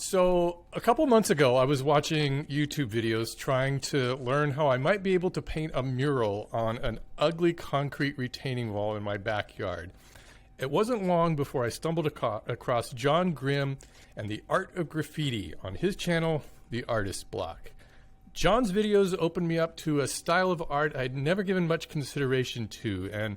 So a couple months ago, I was watching YouTube videos trying to learn how I might be able to paint a mural on an ugly concrete retaining wall in my backyard. It wasn't long before I stumbled across Jon Grim and the art of graffiti on his channel, The Artist Block. Jon's videos opened me up to a style of art I'd never given much consideration to, and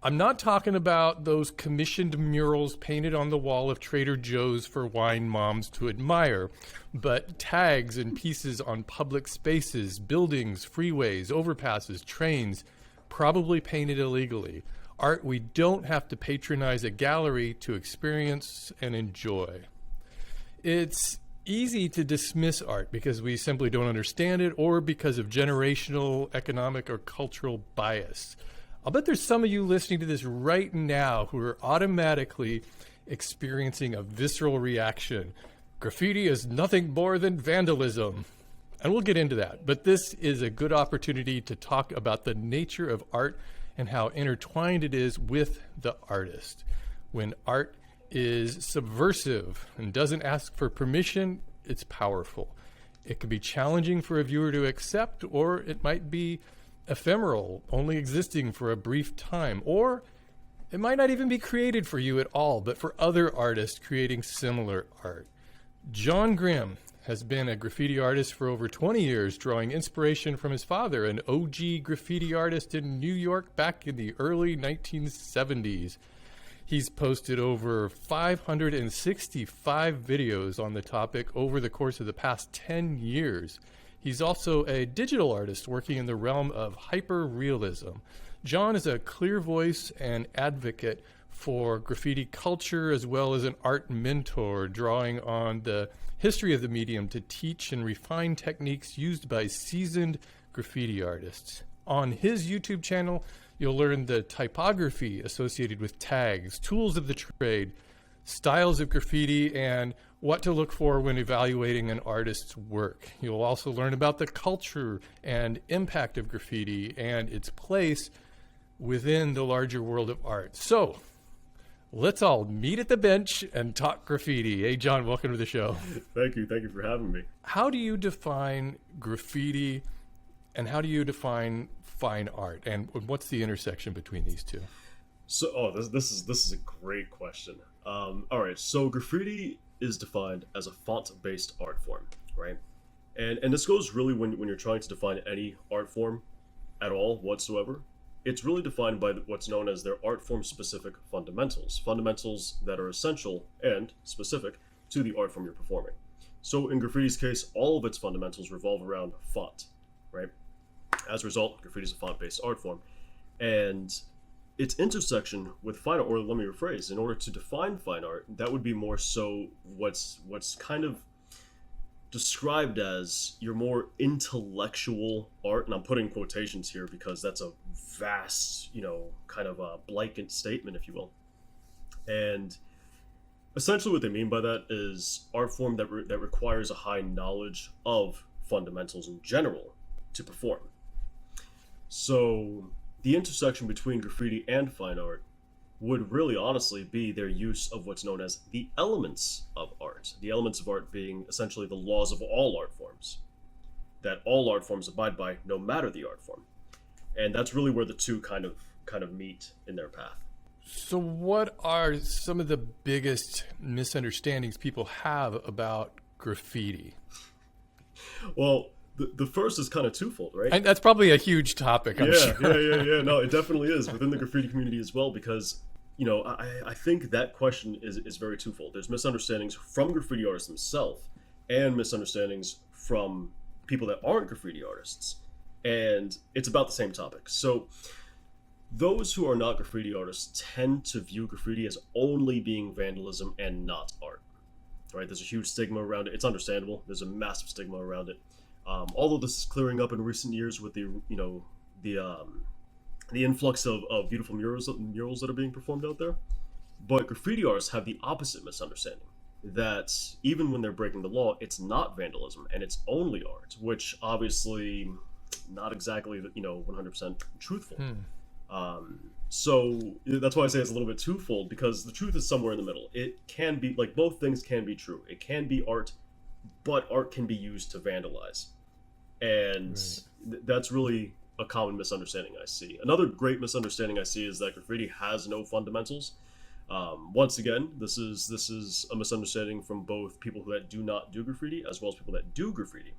I'm not talking about those commissioned murals painted on the wall of Trader Joe's for wine moms to admire, but tags and pieces on public spaces, buildings, freeways, overpasses, trains, probably painted illegally. Art we don't have to patronize a gallery to experience and enjoy. It's easy to dismiss art because we simply don't understand it or because of generational, economic, or cultural bias. I'll bet there's some of you listening to this right now who are automatically experiencing a visceral reaction. Graffiti is nothing more than vandalism. And we'll get into that. But this is a good opportunity to talk about the nature of art and how intertwined it is with the artist. When art is subversive and doesn't ask for permission, it's powerful. It can be challenging for a viewer to accept, or it might be ephemeral, only existing for a brief time, or it might not even be created for you at all, but for other artists creating similar art. Jon Grim has been a graffiti artist for over 20 years, drawing inspiration from his father, an OG graffiti artist in New York back in the early 1970s. He's posted over 565 videos on the topic over the course of the past 10 years. He's also a digital artist working in the realm of hyper-realism. Jon is a clear voice and advocate for graffiti culture, as well as an art mentor, drawing on the history of the medium to teach and refine techniques used by seasoned graffiti artists. On his YouTube channel, you'll learn the typography associated with tags, tools of the trade, styles of graffiti, and what to look for when evaluating an artist's work. You'll also learn about the culture and impact of graffiti and its place within the larger world of art. So let's all meet at the bench and talk graffiti. Hey, Jon, welcome to the show. Thank you. Thank you for having me. How do you define graffiti and how do you define fine art? And what's the intersection between these two? So, this is a great question. All right, so graffiti is defined as a font-based art form, right? And this goes really when you're trying to define any art form at all whatsoever. It's really defined by what's known as their art form specific fundamentals that are essential and specific to the art form you're performing. So in graffiti's case, all of its fundamentals revolve around font, right? As a result, graffiti is a font-based art form. And its intersection with fine art, or let me rephrase, in order to define fine art, that would be more so what's kind of described as your more intellectual art, and I'm putting quotations here because that's a vast, kind of a blanket statement, if you will. And essentially what they mean by that is art form that requires a high knowledge of fundamentals in general to perform. So the intersection between graffiti and fine art would really honestly be their use of what's known as the elements of art. The elements of art being essentially the laws of all art forms, that all art forms abide by no matter the art form. And that's really where the two kind of meet in their path. So what are some of the biggest misunderstandings people have about graffiti? Well, the first is kind of twofold, right? And that's probably a huge topic, I'm sure. Yeah. No, it definitely is within the graffiti community as well, because, I think that question is very twofold. There's misunderstandings from graffiti artists themselves and misunderstandings from people that aren't graffiti artists. And it's about the same topic. So those who are not graffiti artists tend to view graffiti as only being vandalism and not art, right? There's a huge stigma around it. It's understandable. There's a massive stigma around it. Although this is clearing up in recent years with the influx of beautiful murals that are being performed out there. But graffiti artists have the opposite misunderstanding, that even when they're breaking the law, it's not vandalism and it's only art, which obviously not exactly 100% truthful. So that's why I say it's a little bit twofold, because the truth is somewhere in the middle. It can be like, both things can be true. It can be art, but art can be used to vandalize, and that's really a common misunderstanding I see. Another great misunderstanding I see is that graffiti has no fundamentals. Once again, this is a misunderstanding from both people that do not do graffiti as well as people that do graffiti.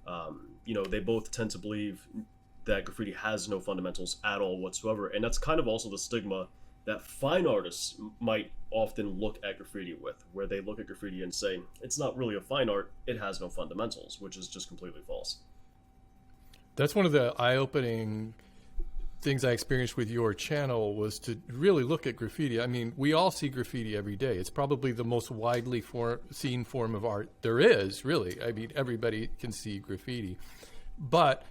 They both tend to believe that graffiti has no fundamentals at all whatsoever, and that's kind of also the stigma that fine artists might often look at graffiti with, where they look at graffiti and say, it's not really a fine art, it has no fundamentals, which is just completely false. That's one of the eye-opening things I experienced with your channel, was to really look at graffiti. I mean, we all see graffiti every day. It's probably the most widely seen form of art there is, really. I mean, everybody can see graffiti. But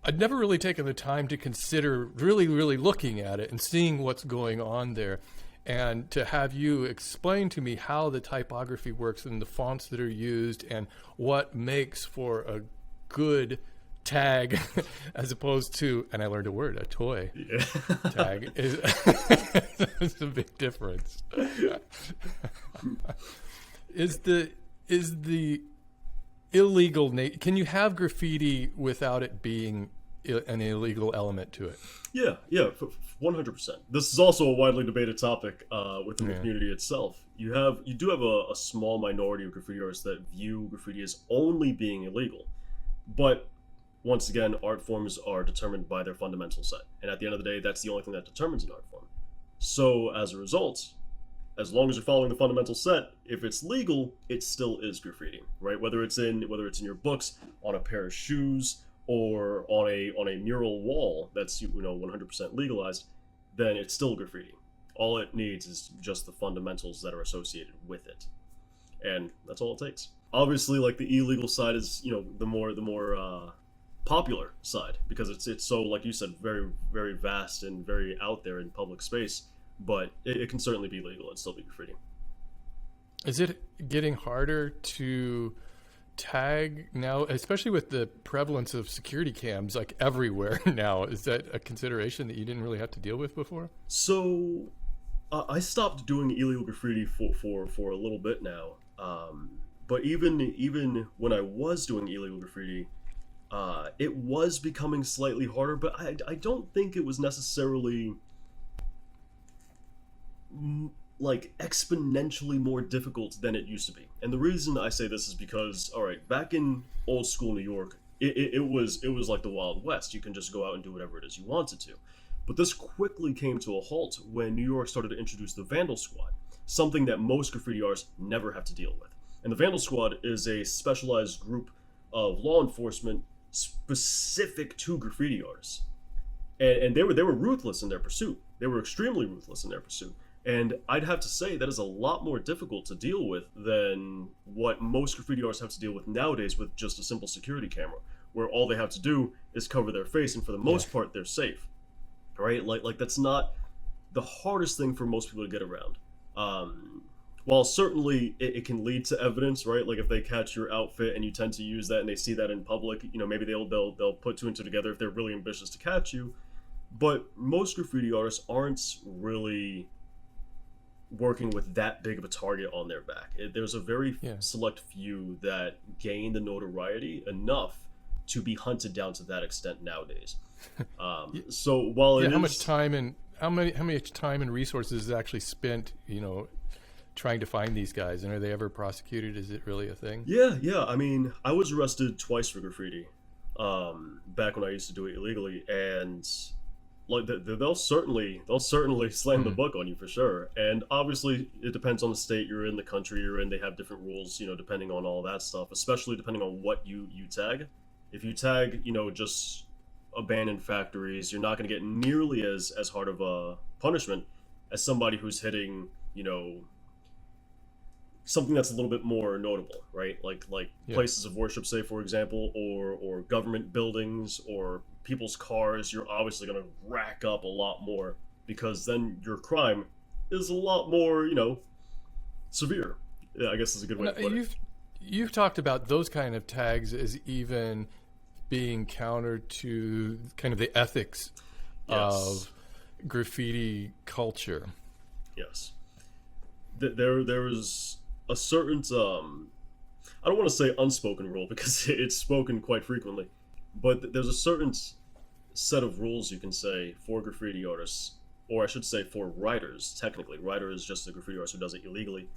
I'd never really taken the time to consider really, really looking at it and seeing what's going on there. And to have you explain to me how the typography works and the fonts that are used and what makes for a good tag as opposed to, and I learned a word, a toy tag, is a big difference. Is the illegal can you have graffiti without it being an illegal element to it? Yeah, 100%. This is also a widely debated topic within the community itself. You do have a small minority of graffiti artists that view graffiti as only being illegal, but once again, art forms are determined by their fundamental set, and at the end of the day, that's the only thing that determines an art form. So as a result, as long as you're following the fundamental set, if it's legal, it still is graffiti, right? Whether it's in your books, on a pair of shoes, or on a mural wall that's 100% legalized, then it's still graffiti. All it needs is just the fundamentals that are associated with it, and that's all it takes. Obviously, like, the illegal side is the more popular side, because it's so, like you said, very, very vast and very out there in public space, but it can certainly be legal and still be graffiti. Is it getting harder to tag now, especially with the prevalence of security cams like everywhere now? Is that a consideration that you didn't really have to deal with before? So I stopped doing illegal graffiti for a little bit now, but even when I was doing illegal graffiti, it was becoming slightly harder, but I don't think it was necessarily like exponentially more difficult than it used to be. And the reason I say this is because, all right, back in old school New York, it was like the Wild West. You can just go out and do whatever it is you wanted to. But this quickly came to a halt when New York started to introduce the Vandal Squad, something that most graffiti artists never have to deal with. And the Vandal Squad is a specialized group of law enforcement specific to graffiti artists, and they were ruthless in their pursuit. They were extremely ruthless in their pursuit, and I'd have to say that is a lot more difficult to deal with than what most graffiti artists have to deal with nowadays with just a simple security camera, where all they have to do is cover their face, and for the most part they're safe, right? Like that's not the hardest thing for most people to get around. While certainly it can lead to evidence, right? Like if they catch your outfit and you tend to use that and they see that in public, maybe they'll put two and two together if they're really ambitious to catch you. But most graffiti artists aren't really working with that big of a target on their back. There's a very select few that gain the notoriety enough to be hunted down to that extent nowadays. So while how much time and resources is actually spent, trying to find these guys, and are they ever prosecuted? Is it really a thing? Yeah. I mean, I was arrested twice for graffiti back when I used to do it illegally, and like they'll certainly slam the book on you for sure. And obviously, it depends on the state you're in, the country you're in. They have different rules, depending on all that stuff. Especially depending on what you tag. If you tag, just abandoned factories, you're not going to get nearly as hard of a punishment as somebody who's hitting, something that's a little bit more notable, right? Like places of worship, say, for example, or government buildings or people's cars. You're obviously going to rack up a lot more, because then your crime is a lot more, severe. Yeah, I guess is a good way to put it. You've talked about those kind of tags as even being counter to kind of the ethics of graffiti culture. Yes. There is a certain I don't want to say unspoken rule because it's spoken quite frequently, but there's a certain set of rules you can say for graffiti artists, or I should say for writers. Technically, writer is just a graffiti artist who does it illegally.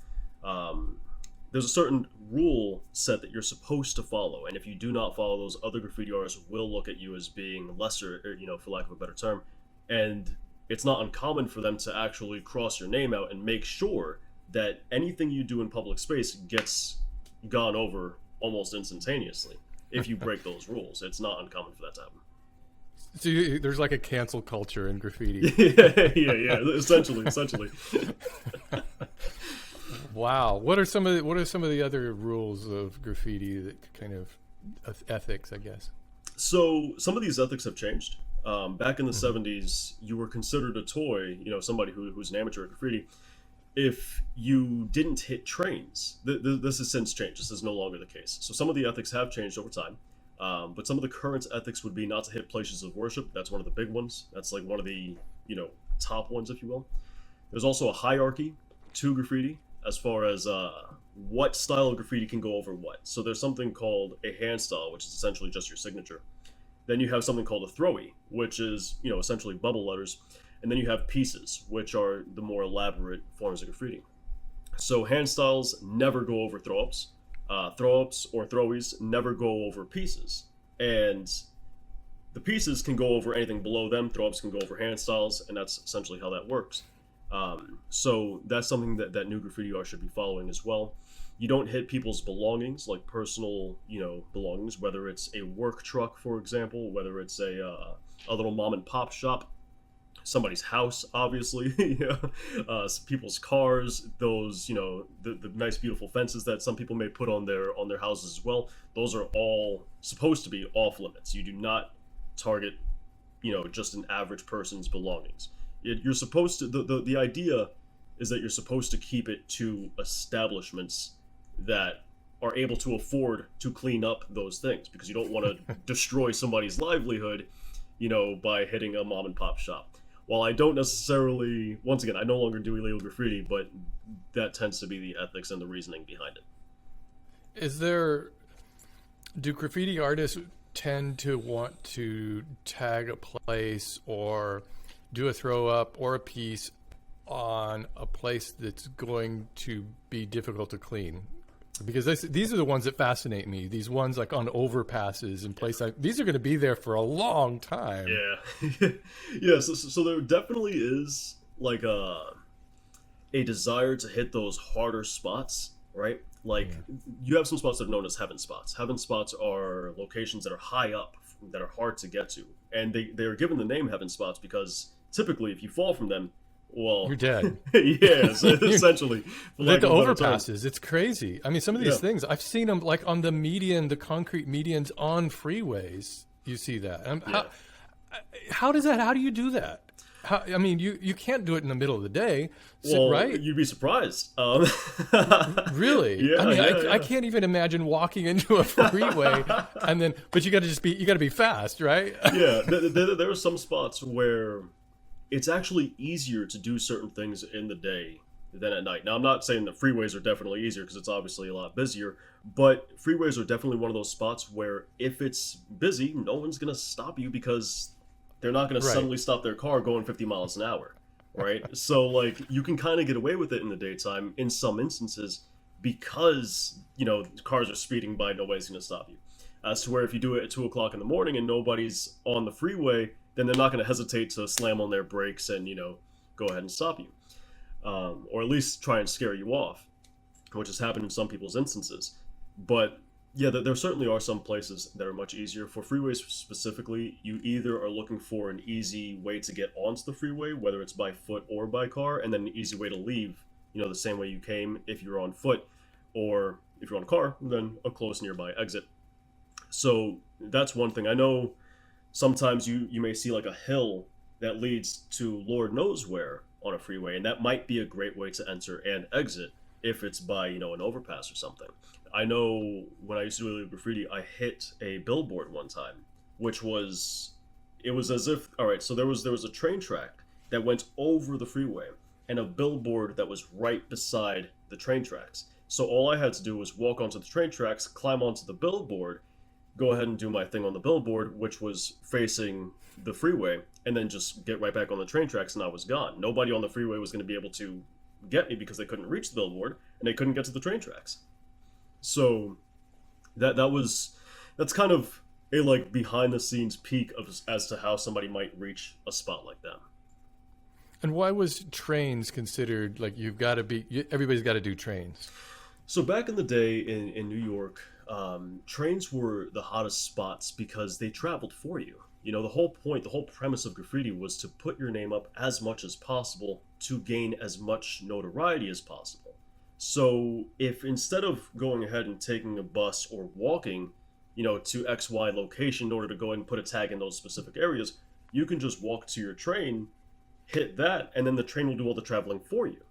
There's a certain rule set that you're supposed to follow, and if you do not follow those, other graffiti artists will look at you as being lesser, for lack of a better term, and it's not uncommon for them to actually cross your name out and make sure that anything you do in public space gets gone over almost instantaneously. If you break those rules, it's not uncommon for that to happen. So there's like a cancel culture in graffiti. yeah, essentially. Wow. What are some of the other rules of graffiti that kind of ethics, I guess? So some of these ethics have changed. Back in the 70s, you were considered a toy, somebody who's an amateur at graffiti, if you didn't hit trains. This has since changed. This is no longer the case. So some of the ethics have changed over time. But some of the current ethics would be not to hit places of worship. That's one of the big ones. That's like one of the, top ones, if you will. There's also a hierarchy to graffiti as far as what style of graffiti can go over what. So there's something called a handstyle, which is essentially just your signature. Then you have something called a throwy, which is, essentially bubble letters. And then you have pieces, which are the more elaborate forms of graffiti. So handstyles never go over throw-ups. Throw-ups or throwies never go over pieces. And the pieces can go over anything below them. Throw-ups can go over handstyles, and that's essentially how that works. So that's something that new graffiti art should be following as well. You don't hit people's belongings, like personal, belongings, whether it's a work truck, for example, whether it's a little mom and pop shop, somebody's house, obviously, people's cars, those, the nice, beautiful fences that some people may put on their houses as well. Those are all supposed to be off limits. You do not target, just an average person's belongings. You're supposed to, the idea is that you're supposed to keep it to establishments that are able to afford to clean up those things, because you don't want to destroy somebody's livelihood, by hitting a mom and pop shop. While I don't necessarily, once again, I no longer do illegal graffiti, but that tends to be the ethics and the reasoning behind it. Do graffiti artists tend to want to tag a place or do a throw up or a piece on a place that's going to be difficult to clean? Because these are the ones that fascinate me. These ones like on overpasses and places. These are going to be there for a long time. Yeah. Yeah, so there definitely is like a desire to hit those harder spots, right? Like you have some spots that are known as heaven spots. Heaven spots are locations that are high up, that are hard to get to. And they are given the name heaven spots because typically if you fall from them, well, you're dead. Yes, essentially. Like the overpasses, it's crazy. I mean, some of these things, I've seen them like on the median, the concrete medians on freeways. You see that. How do you do that? You can't do it in the middle of the day, right? You'd be surprised. Really? Yeah, I can't even imagine walking into a freeway but you got to be fast, right? Yeah, there are some spots where it's actually easier to do certain things in the day than at night. Now, I'm not saying that freeways are definitely easier because it's obviously a lot busier, but freeways are definitely one of those spots where if it's busy, no one's going to stop you because they're not going to suddenly stop their car going 50 miles an hour, right? So, like, you can kind of get away with it in the daytime in some instances because, cars are speeding by, nobody's going to stop you. As to where if you do it at 2 o'clock in the morning and nobody's on the freeway, then they're not going to hesitate to slam on their brakes and, go ahead and stop you. Or at least try and scare you off, which has happened in some people's instances. But, yeah, there certainly are some places that are much easier. For freeways specifically, you either are looking for an easy way to get onto the freeway, whether it's by foot or by car, and then an easy way to leave, the same way you came if you're on foot, or if you're on a car, then a close nearby exit. So that's one thing. I know sometimes you may see like a hill that leads to Lord knows where on a freeway, and that might be a great way to enter and exit if it's by, an overpass or something. I know when I used to do illegal graffiti, I hit a billboard one time, which was, it was as if, all right, so there was a train track, that went over the freeway and a billboard that was right beside the train tracks. So all I had to do was walk onto the train tracks, climb onto the billboard, go ahead and do my thing on the billboard, which was facing the freeway, and then just get right back on the train tracks, and I was gone. Nobody on the freeway was going to be able to get me because they couldn't reach the billboard and they couldn't get to the train tracks. So that's kind of a like behind the scenes peek of as to how somebody might reach a spot like that. And why was trains considered like everybody's got to do trains? So back in the day in New York, trains were the hottest spots because they traveled for you. You know, the whole premise of graffiti was to put your name up as much as possible to gain as much notoriety as possible. So if instead of going ahead and taking a bus or walking, you know, to XY location in order to go ahead and put a tag in those specific areas, you can just walk to your train, hit that, and then the train will do all the traveling for you.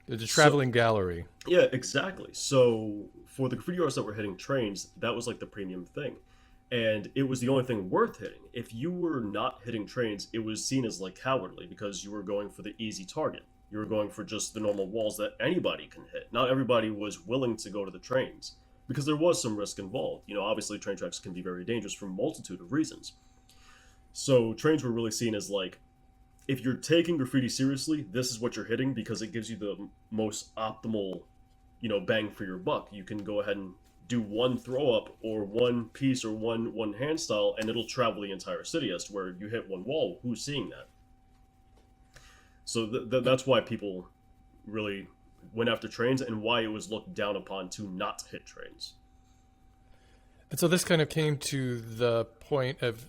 There's a traveling gallery. Yeah, exactly. So for the graffiti artists that were hitting trains, that was like the premium thing. And it was the only thing worth hitting. If you were not hitting trains, it was seen as like cowardly because you were going for the easy target. You were going for just the normal walls that anybody can hit. Not everybody was willing to go to the trains because there was some risk involved. You know, obviously train tracks can be very dangerous for a multitude of reasons. So trains were really seen as like, if you're taking graffiti seriously, this is what you're hitting because it gives you the most optimal, you know, bang for your buck. You can go ahead and do one throw up or one piece or one hand style, and it'll travel the entire city. As to where you hit one wall, who's seeing that? So that's why people really went after trains and why it was looked down upon to not hit trains. And so this kind of came to the point of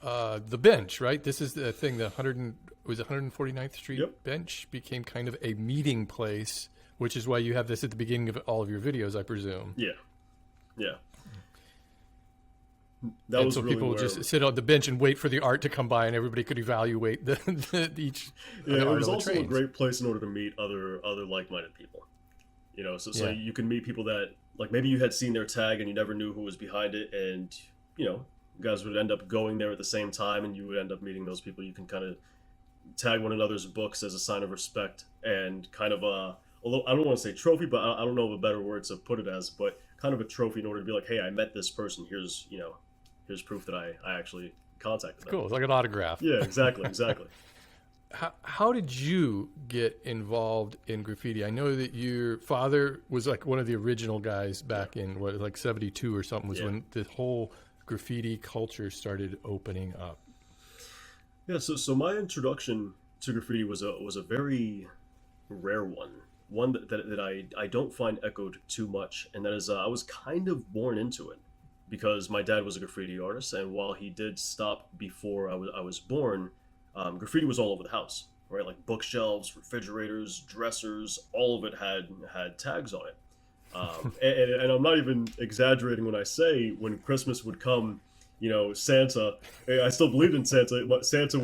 the bench, right? This is the thing. The 149th Street bench became kind of a meeting place, which is why you have this at the beginning of all of your videos, I presume. Yeah. And so really people just sit on the bench and wait for the art to come by, and everybody could evaluate each. Yeah, it was also a great place in order to meet other like-minded people. You know, so you can meet people that like maybe you had seen their tag and you never knew who was behind it, and you know, you guys would end up going there at the same time, and you would end up meeting those people. You can kind of tag one another's books as a sign of respect and kind of although I don't want to say trophy, but I don't know of a better word to put it as, but kind of a trophy in order to be like, hey, I met this person. Here's proof that I actually contacted them. Cool. It's like an autograph. Yeah, exactly. How did you get involved in graffiti? I know that your father was like one of the original guys back in like 72 or something was when the whole graffiti culture started opening up. Yeah, so my introduction to graffiti was a very rare one that I don't find echoed too much, and that is I was kind of born into it because my dad was a graffiti artist, and while he did stop before I was born, graffiti was all over the house, right? Like bookshelves, refrigerators, dressers, all of it had tags on it. And I'm not even exaggerating when I say when Christmas would come, you know, Santa, I still believed in Santa, but Santa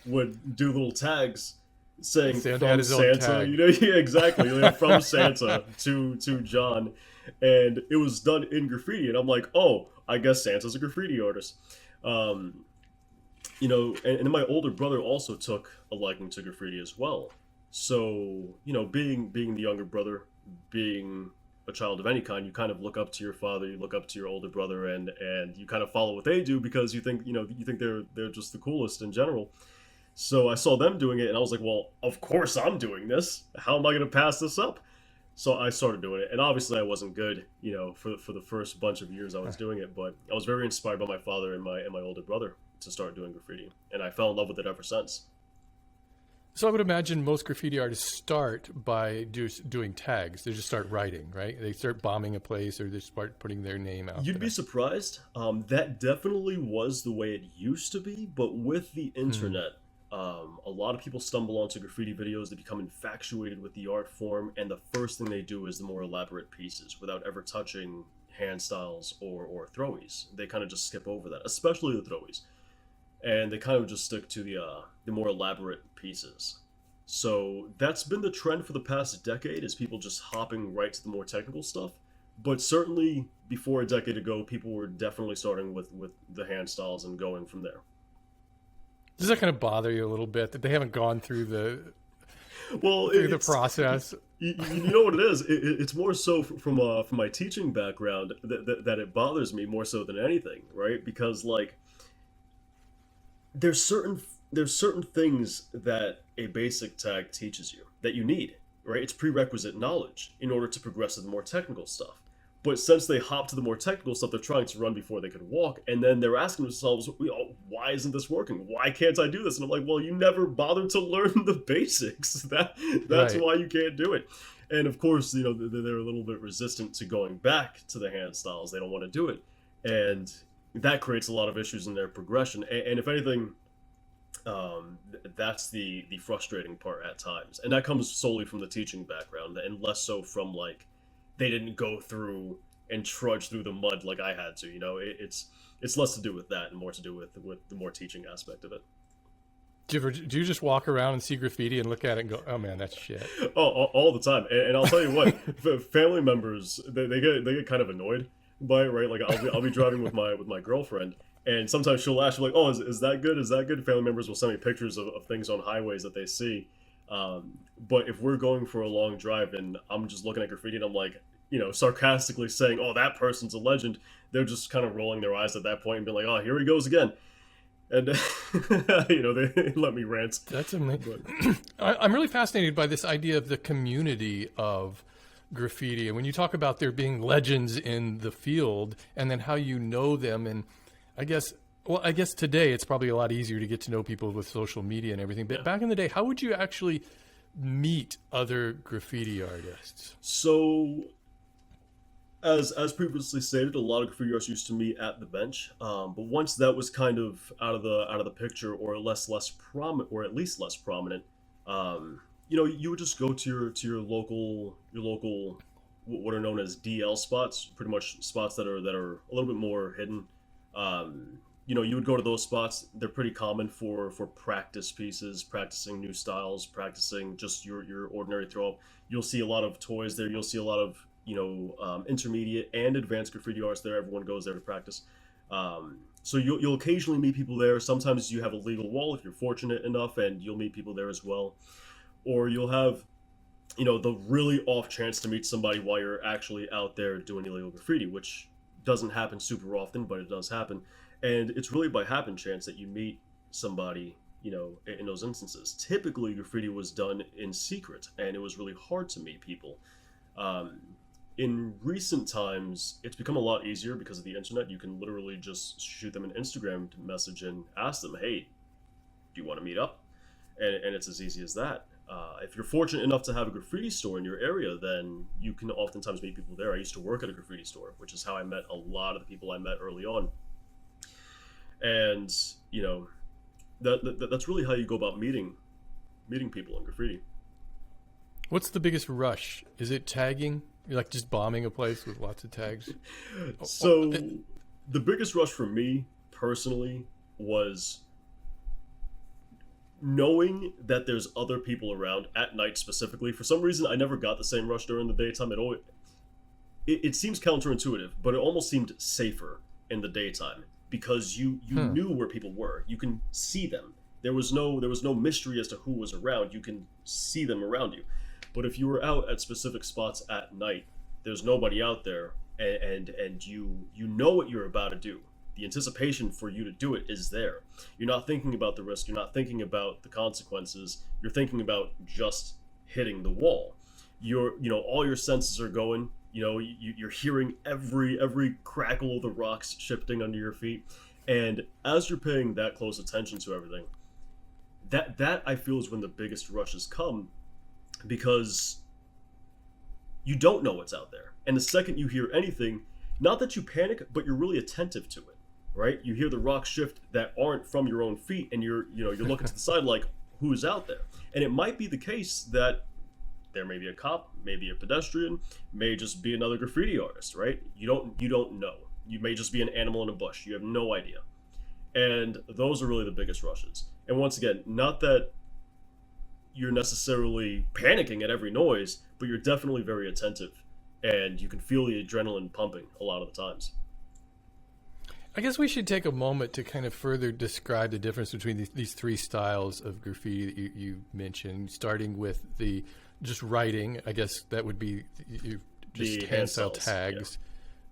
would do little tags saying from Santa, you know, yeah, exactly, like, from Santa to John, and it was done in graffiti, and I'm like, oh, I guess Santa's a graffiti artist. You know, and then my older brother also took a liking to graffiti as well. So, you know, being the younger brother, being a child of any kind, you kind of look up to your father, you look up to your older brother, and you kind of follow what they do because you think they're just the coolest in general. So I saw them doing it, and I was like, well, of course I'm doing this. How am I going to pass this up? So I started doing it, and obviously I wasn't good, you know, for the first bunch of years I was doing it, but I was very inspired by my father and my older brother to start doing graffiti, and I fell in love with it ever since. So I would imagine most graffiti artists start by doing tags. They just start writing, right? They start bombing a place, or they start putting their name out. You'd be surprised. That definitely was the way it used to be, but with the internet, a lot of people stumble onto graffiti videos. They become infatuated with the art form, and the first thing they do is the more elaborate pieces without ever touching Handstyles or throwies. They kind of just skip over that, especially the throwies. And they kind of just stick to the more elaborate pieces. So that's been the trend for the past decade, is people just hopping right to the more technical stuff. But certainly before a decade ago, people were definitely starting with the hand styles and going from there. Does that kind of bother you a little bit that they haven't gone through Well, the process? you know what it is. It's more so from my teaching background that it bothers me more so than anything, right? Because like there's certain things that a basic tag teaches you that you need, right? It's prerequisite knowledge in order to progress to the more technical stuff. But since they hop to the more technical stuff, they're trying to run before they could walk, and then they're asking themselves, "Why isn't this working? Why can't I do this?" And I'm like, "Well, you never bothered to learn the basics. That's Right. why you can't do it." And of course, they're a little bit resistant to going back to the Handstyles. They don't want to do it, and that creates a lot of issues in their progression. And if anything, that's the frustrating part at times, and that comes solely from the teaching background, and less so from like they didn't go through and trudge through the mud like I had to. It's less to do with that and more to do with the more teaching aspect of it. Do you just walk around and see graffiti and look at it and go, "Oh man, that's shit"? Oh, all the time. And I'll tell you what, family members they get kind of annoyed by it, right? Like I'll be driving with my girlfriend, and sometimes she'll ask, she'll like, "Oh, is that good? Is that good?" Family members will send me pictures of things on highways that they see. But if we're going for a long drive and I'm just looking at graffiti and I'm like, sarcastically saying, "Oh, that person's a legend," they're just kind of rolling their eyes at that point and being like, "Oh, here he goes again." And they let me rant. That's amazing. I'm really fascinated by this idea of the community of graffiti, and when you talk about there being legends in the field, and then how you know them, and I guess today it's probably a lot easier to get to know people with social media and everything. But back in the day, how would you actually meet other graffiti artists? So, as previously stated, a lot of graffiti artists used to meet at the bench. But once that was kind of out of the picture, or less prominent, or at least less prominent, you would just go to your local what are known as DL spots, pretty much spots that are a little bit more hidden. You would go to those spots. They're pretty common for practice pieces, practicing new styles, practicing just your ordinary throw up. You'll see a lot of toys there. You'll see a lot of intermediate and advanced graffiti artists there. Everyone goes there to practice. So you'll occasionally meet people there. Sometimes you have a legal wall if you're fortunate enough, and you'll meet people there as well. Or you'll have the really off chance to meet somebody while you're actually out there doing illegal graffiti, which doesn't happen super often, but it does happen. And it's really by happen chance that you meet somebody, in those instances. Typically, graffiti was done in secret, and it was really hard to meet people. In recent times, it's become a lot easier because of the internet. You can literally just shoot them an Instagram message and ask them, "Hey, do you want to meet up?" And it's as easy as that. If you're fortunate enough to have a graffiti store in your area, then you can oftentimes meet people there. I used to work at a graffiti store, which is how I met a lot of the people I met early on. And that's really how you go about meeting people in graffiti. What's the biggest rush? Is it tagging? You're like just bombing a place with lots of tags? So the biggest rush for me personally was knowing that there's other people around at night specifically. For some reason, I never got the same rush during the daytime. It seems counterintuitive, but it almost seemed safer in the daytime because you knew where people were. You can see them. There was no mystery as to who was around. You can see them around you. But if you were out at specific spots at night, there's nobody out there, and you know what you're about to do. The anticipation for you to do it is there. You're not thinking about the risk. You're not thinking about the consequences. You're thinking about just hitting the wall. All your senses are going. You're hearing every crackle of the rocks shifting under your feet, and as you're paying that close attention to everything, that I feel is when the biggest rushes come, because you don't know what's out there, and the second you hear anything, not that you panic, but you're really attentive to it, right? You hear the rocks shift that aren't from your own feet, and you're looking to the side like, who's out there? And it might be the case that there may be a cop, maybe a pedestrian, may just be another graffiti artist, right? You don't know. You may just be an animal in a bush. You have no idea. And those are really the biggest rushes. And once again, not that you're necessarily panicking at every noise, but you're definitely very attentive, and you can feel the adrenaline pumping a lot of the times. I guess we should take a moment to kind of further describe the difference between these three styles of graffiti that you mentioned, starting with the just writing. I guess that would be just handstyle tags,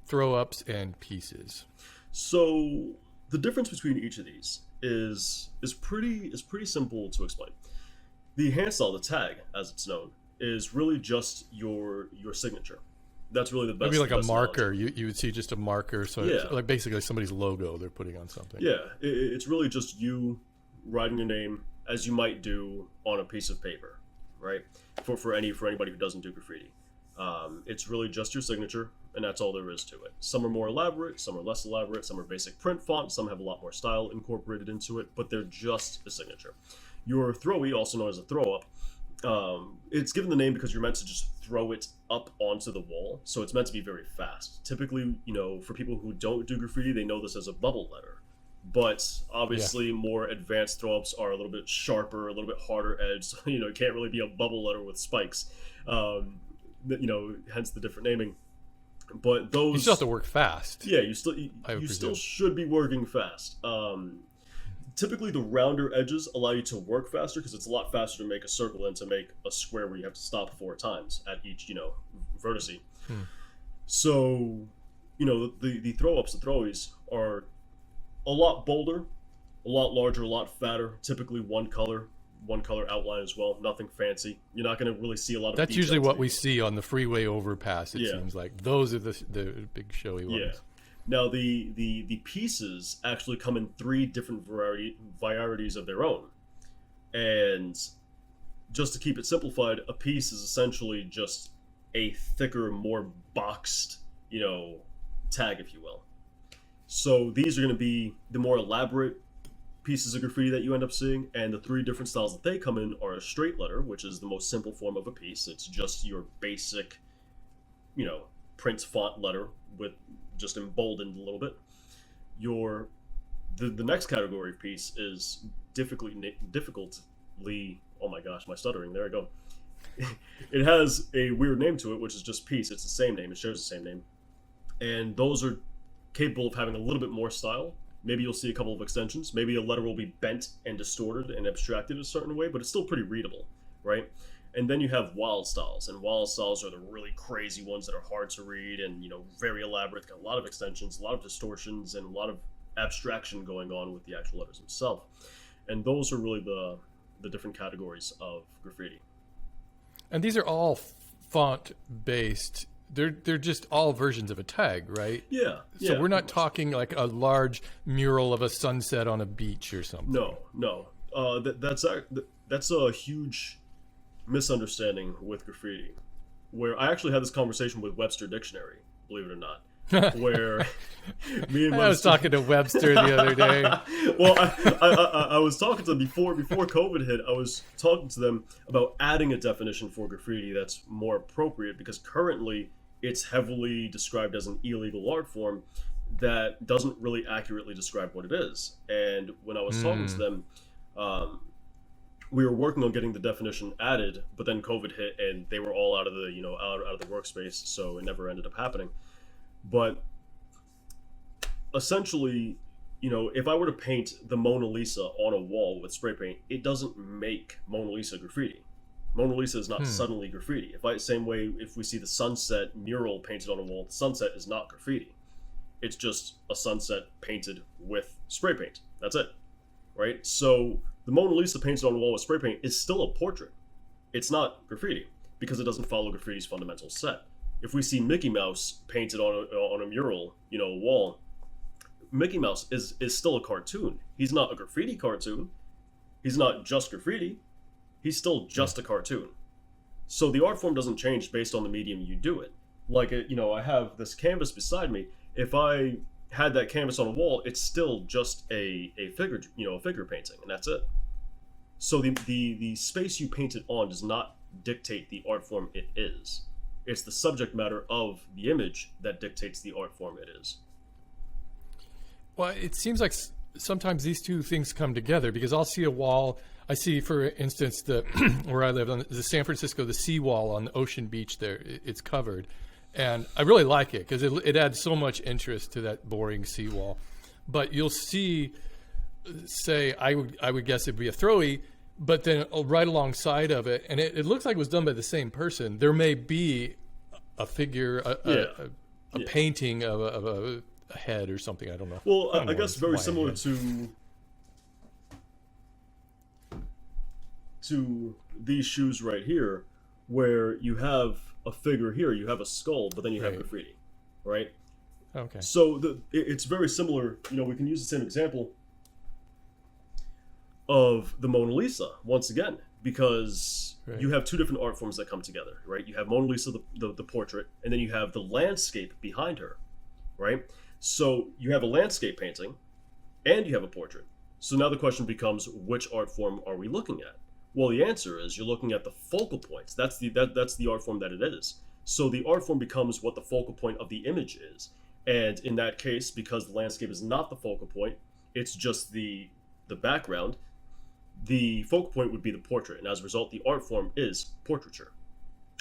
throw-ups, and pieces. So the difference between each of these is pretty simple to explain. The handstyle, the tag, as it's known, is really just your signature. That's really the best. Maybe like a marker. Analogy. You would see just a marker. So it's like basically somebody's logo they're putting on something. Yeah, it's really just you writing your name as you might do on a piece of paper, right? For anybody who doesn't do graffiti, it's really just your signature, and that's all there is to it. Some are more elaborate, some are less elaborate, some are basic print font, some have a lot more style incorporated into it, but they're just a signature. Your throwy, also known as a throw up, it's given the name because you're meant to just throw it up onto the wall, so it's meant to be very fast. Typically, for people who don't do graffiti, they know this as a bubble letter, but obviously more advanced throw-ups are a little bit sharper, a little bit harder edged, so it can't really be a bubble letter with spikes, hence the different naming. But those, you still have to work fast. Yeah, you still should be working fast. Typically, the rounder edges allow you to work faster because it's a lot faster to make a circle than to make a square where you have to stop 4 times at each, vertice. So, the throw-ups, the throwies are a lot bolder, a lot larger, a lot fatter. Typically, one color outline as well. Nothing fancy. You're not going to really see a lot of. That's usually what we see on the freeway overpass. It seems like those are the big showy ones. Yeah. Now, the pieces actually come in 3 different varieties of their own. And just to keep it simplified, a piece is essentially just a thicker, more boxed, tag, if you will. So these are going to be the more elaborate pieces of graffiti that you end up seeing, and the 3 different styles that they come in are a straight letter, which is the most simple form of a piece. It's just your basic, print font letter with just emboldened a little bit. The next category of piece is difficultly, oh my gosh, my stuttering, there I go. It has a weird name to it, which is just piece. It's the same name, it shares the same name. And those are capable of having a little bit more style. Maybe you'll see a couple of extensions. Maybe a letter will be bent and distorted and abstracted a certain way, but it's still pretty readable, right? And then you have wild styles, and wild styles are the really crazy ones that are hard to read and, very elaborate. Got a lot of extensions, a lot of distortions, and a lot of abstraction going on with the actual letters themselves. And those are really the different categories of graffiti. And these are all font-based. They're just all versions of a tag, right? Yeah. So we're not talking like a large mural of a sunset on a beach or something. No. That's a huge misunderstanding with graffiti, where I actually had this conversation with Webster Dictionary, believe it or not, where me and I was talking to Webster the other day. Well, I was talking to them before COVID hit. I was talking to them about adding a definition for graffiti that's more appropriate, because currently it's heavily described as an illegal art form that doesn't really accurately describe what it is. And when I was talking to them, we were working on getting the definition added, but then COVID hit and they were all out of the out of the workspace, so it never ended up happening. But essentially, if I were to paint the Mona Lisa on a wall with spray paint, it doesn't make Mona Lisa graffiti. Mona Lisa is not suddenly graffiti. Same way if we see the sunset mural painted on a wall, the sunset is not graffiti. It's just a sunset painted with spray paint. That's it, right? So the Mona Lisa painted on a wall with spray paint is still a portrait. It's not graffiti because it doesn't follow graffiti's fundamental set. If we see Mickey Mouse painted on a mural, a wall, Mickey Mouse is still a cartoon. He's not a graffiti cartoon. He's not just graffiti. He's still just a cartoon. So the art form doesn't change based on the medium you do it. Like, I have this canvas beside me. If I had that canvas on a wall, it's still just a figure, a figure painting, and that's it. So the space you paint it on does not dictate the art form it is. It's the subject matter of the image that dictates the art form it is. Well, it seems like sometimes these two things come together, because I'll see a wall. I see, for instance, where I live on the San Francisco, the seawall on the Ocean Beach there, it's covered. And I really like it because it adds so much interest to that boring seawall. but you'll see, say, I would guess it'd be a throwy, but then right alongside of it, and it looks like it was done by the same person. There may be a figure, a painting of a head or something. I don't know. Well, I know guess very similar to these shoes right here, where you have a figure here, you have a skull, but then you have graffiti, right? Okay. So it's very similar. We can use the same example of the Mona Lisa once again, because you have two different art forms that come together, right? You have Mona Lisa, the portrait, and then you have the landscape behind her, right? So you have a landscape painting, and you have a portrait. So now the question becomes, which art form are we looking at? Well, the answer is you're looking at the focal points. That's the art form that it is. So the art form becomes what the focal point of the image is. And in that case, because the landscape is not the focal point, it's just the background, the focal point would be the portrait. And as a result, the art form is portraiture.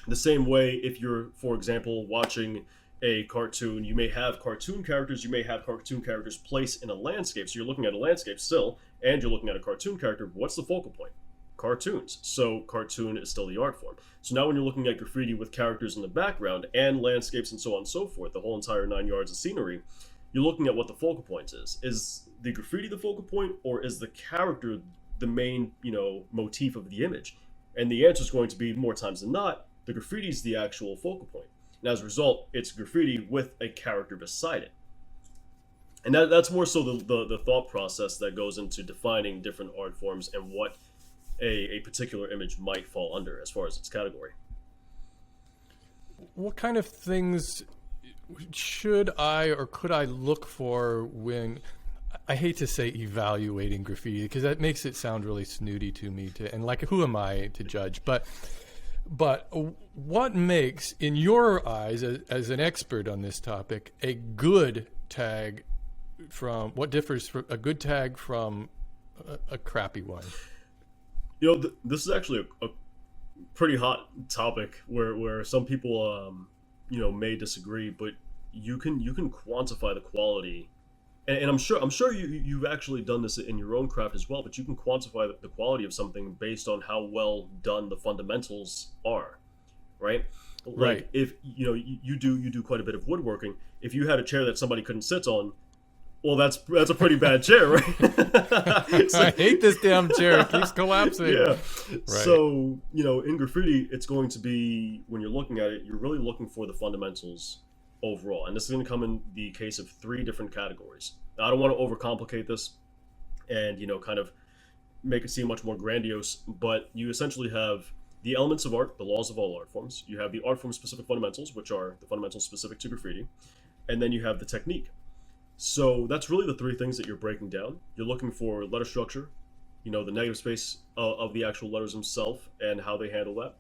The same way, if you're, for example, watching a cartoon, you may have cartoon characters placed in a landscape. So you're looking at a landscape still, and you're looking at a cartoon character. What's the focal point? Cartoons. So cartoon is still the art form. So now when you're looking at graffiti with characters in the background and landscapes and so on and so forth, the whole entire 9 yards of scenery, you're looking at what the focal point is. Is the graffiti the focal point, or is the character the main, motif of the image? And the answer is going to be, more times than not, the graffiti is the actual focal point. And as a result, it's graffiti with a character beside it. And that's more so the thought process that goes into defining different art forms and what a particular image might fall under as far as its category. What kind of things should I or could I look for when, I hate to say evaluating graffiti because that makes it sound really snooty to me, and like, who am I to judge? But what makes, in your eyes, as an expert on this topic, a good tag what differs from a good tag from a crappy one? This is actually a pretty hot topic where some people, may disagree, but you can quantify the quality, and I'm sure you've actually done this in your own craft as well. But you can quantify the quality of something based on how well done the fundamentals are, right? Like if you do quite a bit of woodworking. If you had a chair that somebody couldn't sit on, well, that's a pretty bad chair, right? I hate this damn chair. It keeps collapsing. Yeah. Right. So, in graffiti, it's going to be, when you're looking at it, you're really looking for the fundamentals overall. And this is going to come in the case of 3 different categories. Now, I don't want to overcomplicate this and, kind of make it seem much more grandiose, but you essentially have the elements of art, the laws of all art forms. You have the art form specific fundamentals, which are the fundamentals specific to graffiti. And then you have the technique. So that's really the 3 things that you're breaking down. You're looking for letter structure, the negative space of the actual letters themselves and how they handle that.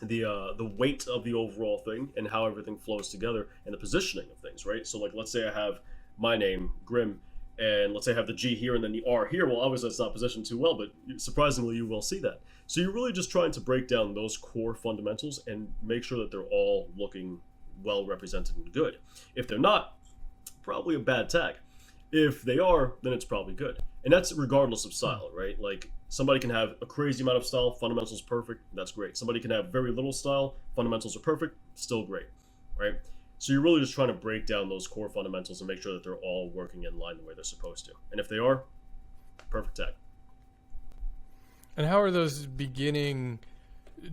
The weight of the overall thing and how everything flows together, and the positioning of things, right? So, like, let's say I have my name, Grim, and let's say I have the G here and then the R here. Well, obviously that's not positioned too well, but surprisingly you will see that. So you're really just trying to break down those core fundamentals and make sure that they're all looking well represented and good. If they're not, probably a bad tag. If they are, then it's probably good. And that's regardless of style, right? Like, somebody can have a crazy amount of style, fundamentals perfect, that's great. Somebody can have very little style, fundamentals are perfect, still great, right? So you're really just trying to break down those core fundamentals and make sure that they're all working in line the way they're supposed to. And if they are, perfect tag. And how are those beginning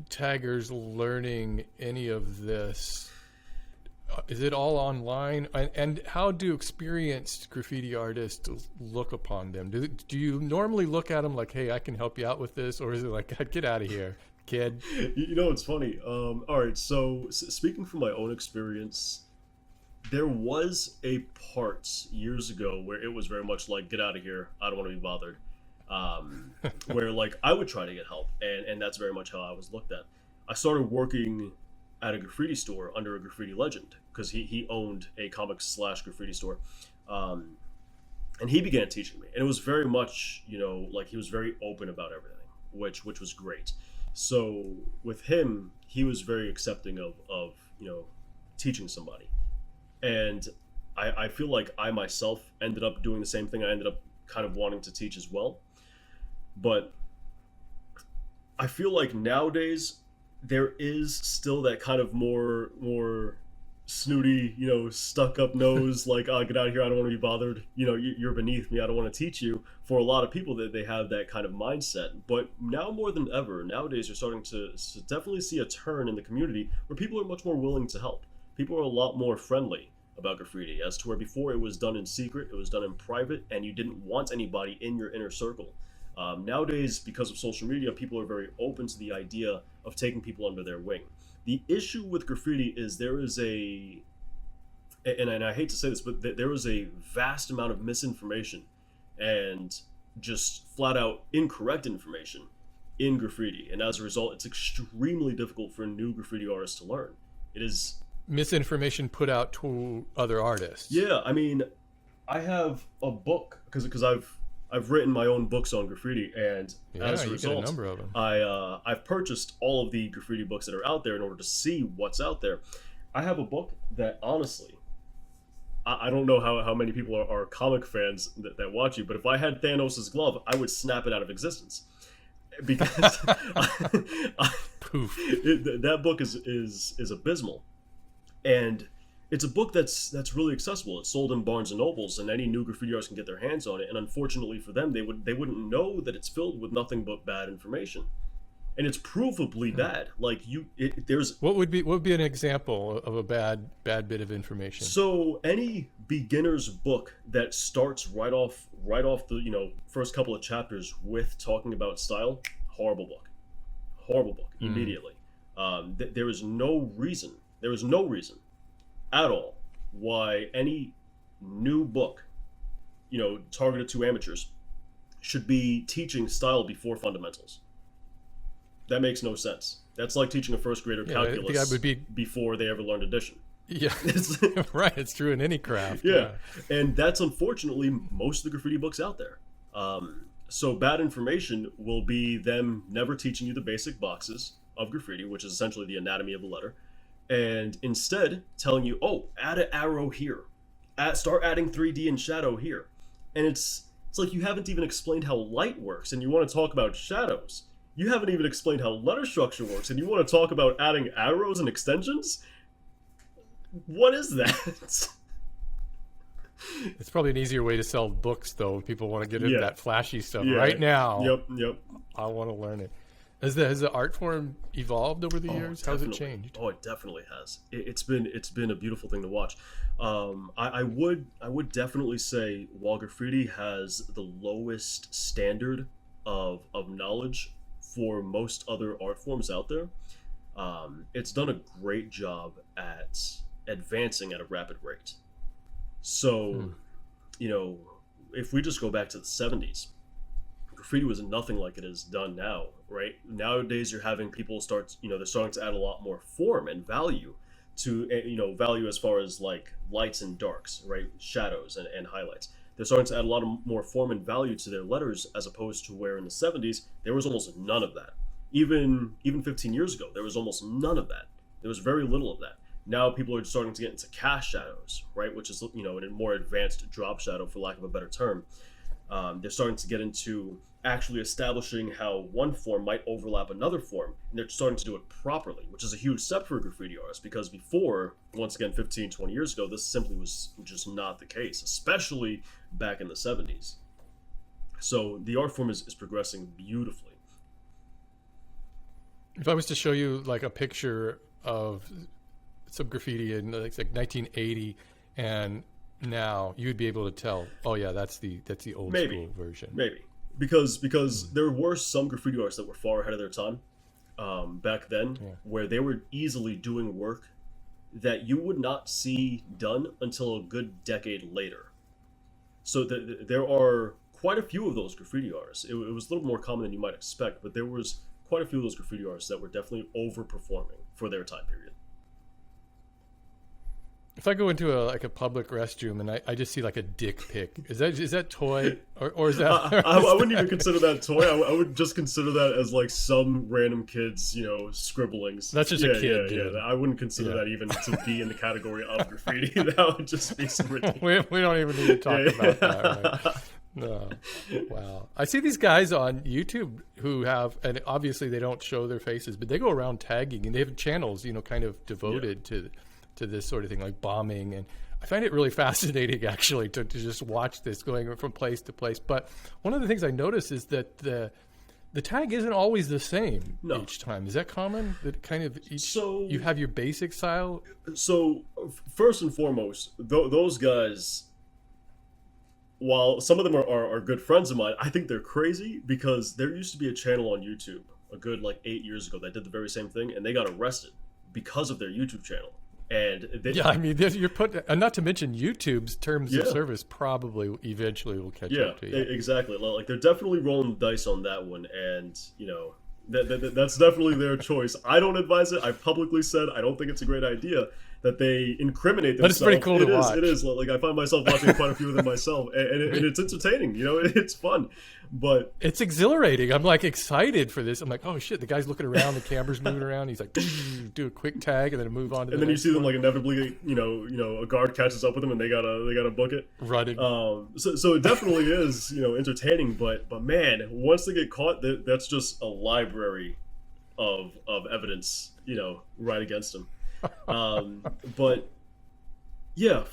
taggers learning any of this? Is it all online? And how do experienced graffiti artists look upon them? Do you normally look at them like, hey, I can help you out with this? Or is it like, get out of here, kid? It's funny. All right, so speaking from my own experience, there was a part years ago where it was very much like, get out of here, I don't want to be bothered. Where, like, I would try to get help, and that's very much how I was looked at. I started working at a graffiti store under a graffiti legend, because he owned a comics/graffiti store, and he began teaching me, and it was very much, like, he was very open about everything, which was great. So with him, he was very accepting of teaching somebody, and I feel like I myself ended up doing the same thing. I ended up kind of wanting to teach as well. But I feel like nowadays there is still that kind of more snooty, stuck up nose, like, oh, get out of here, I don't want to be bothered, you're beneath me, I don't want to teach you. For a lot of people, that they have that kind of mindset. But now more than ever, nowadays you're starting to definitely see a turn in the community where people are much more willing to help. People are a lot more friendly about graffiti, as to where before it was done in secret, it was done in private, and you didn't want anybody in your inner circle. Nowadays, because of social media, people are very open to the idea of taking people under their wing. The issue with graffiti is there is and I hate to say this, but there is a vast amount of misinformation and just flat out incorrect information in graffiti. And as a result, it's extremely difficult for new graffiti artists to learn. It is misinformation put out to other artists. Yeah, I mean, I have a book because I've written my own books on graffiti, and as a result, get a number of them. I've purchased all of the graffiti books that are out there in order to see what's out there. I have a book that, honestly, I don't know how many people are comic fans that watch you, but if I had Thanos' glove, I would snap it out of existence. Because Poof. That book is abysmal. And it's a book that's really accessible. It's sold in Barnes and Nobles, and any new graffiti artist can get their hands on it. And unfortunately for them, they wouldn't know that it's filled with nothing but bad information, and it's provably bad. Like there's what would be an example of a bad bit of information? So any beginner's book that starts right off the first couple of chapters with talking about style, horrible book immediately. There is no reason at all why any new book, targeted to amateurs, should be teaching style before fundamentals. That makes no sense. That's like teaching a first grader calculus before they ever learned addition. Yeah, right. It's true in any craft. Yeah, and that's unfortunately most of the graffiti books out there. So bad information will be them never teaching you the basic boxes of graffiti, which is essentially the anatomy of a letter, and instead telling you, oh, add an arrow here, start adding 3D and shadow here. And it's like you haven't even explained how light works, and you want to talk about shadows. You haven't even explained how letter structure works, and you want to talk about adding arrows and extensions? What is that? It's probably an easier way to sell books, though. If people want to get into that flashy stuff right now. Yep. I want to learn it. Has the art form evolved over the years? How has it changed? Oh, it definitely has. It's been a beautiful thing to watch. I would definitely say while graffiti has the lowest standard of knowledge for most other art forms out there, it's done a great job at advancing at a rapid rate. So, if we just go back to the 70s, graffiti was nothing like it is done now, right? Nowadays, you're having people they're starting to add a lot more form and value to, value as far as like lights and darks, right? Shadows and highlights. They're starting to add a lot more form and value to their letters, as opposed to where in the 70s, there was almost none of that. Even 15 years ago, there was almost none of that. There was very little of that. Now people are starting to get into cast shadows, right? Which is, a more advanced drop shadow, for lack of a better term. They're starting to get into actually establishing how one form might overlap another form, and they're starting to do it properly, which is a huge step for a graffiti artist, because before, once again, 15, 20 years ago, this simply was just not the case, especially back in the 70s. So the art form is progressing beautifully. If I was to show you like a picture of some graffiti in like 1980 and now, you'd be able to tell, oh yeah, that's the old school version. Maybe. Because there were some graffiti artists that were far ahead of their time back then, where they were easily doing work that you would not see done until a good decade later. So there are quite a few of those graffiti artists. It was a little more common than you might expect, but there was quite a few of those graffiti artists that were definitely overperforming for their time period. If I go into a public restroom and I just see like a dick pic, is that toy or is that? I wouldn't even consider that toy. I would just consider that as like some random kid's, scribblings. That's just a kid. Yeah. I wouldn't consider that even to be in the category of graffiti. That would just be some ridiculous. We don't even need to talk about that. Right? No. Wow. I see these guys on YouTube who have, and obviously they don't show their faces, but they go around tagging and they have channels, kind of devoted to this sort of thing, like bombing. And I find it really fascinating, actually, to just watch this going from place to place. But one of the things I notice is that the tag isn't always the same each time. Is that common? That kind of you have your basic style? So first and foremost, those guys, while some of them are good friends of mine, I think they're crazy because there used to be a channel on YouTube a good 8 years ago that did the very same thing, and they got arrested because of their YouTube channel. And you're put, and not to mention YouTube's terms of service probably eventually will catch up to you. Exactly. Like they're definitely rolling the dice on that one, and that's definitely their choice. I don't advise it. I publicly said I don't think it's a great idea that they incriminate themselves. But it's pretty cool to watch. It is. Like I find myself watching quite a few of them myself, and it's entertaining. It's fun, but it's exhilarating. I'm excited for this. I'm like, oh shit, the guy's looking around, the camera's moving around. He's like, do a quick tag and then move on to. And then you see them inevitably, a guard catches up with them and they gotta book it. Running. So it definitely is, entertaining. But man, once they get caught, that's just a library of evidence, right against them. But yeah,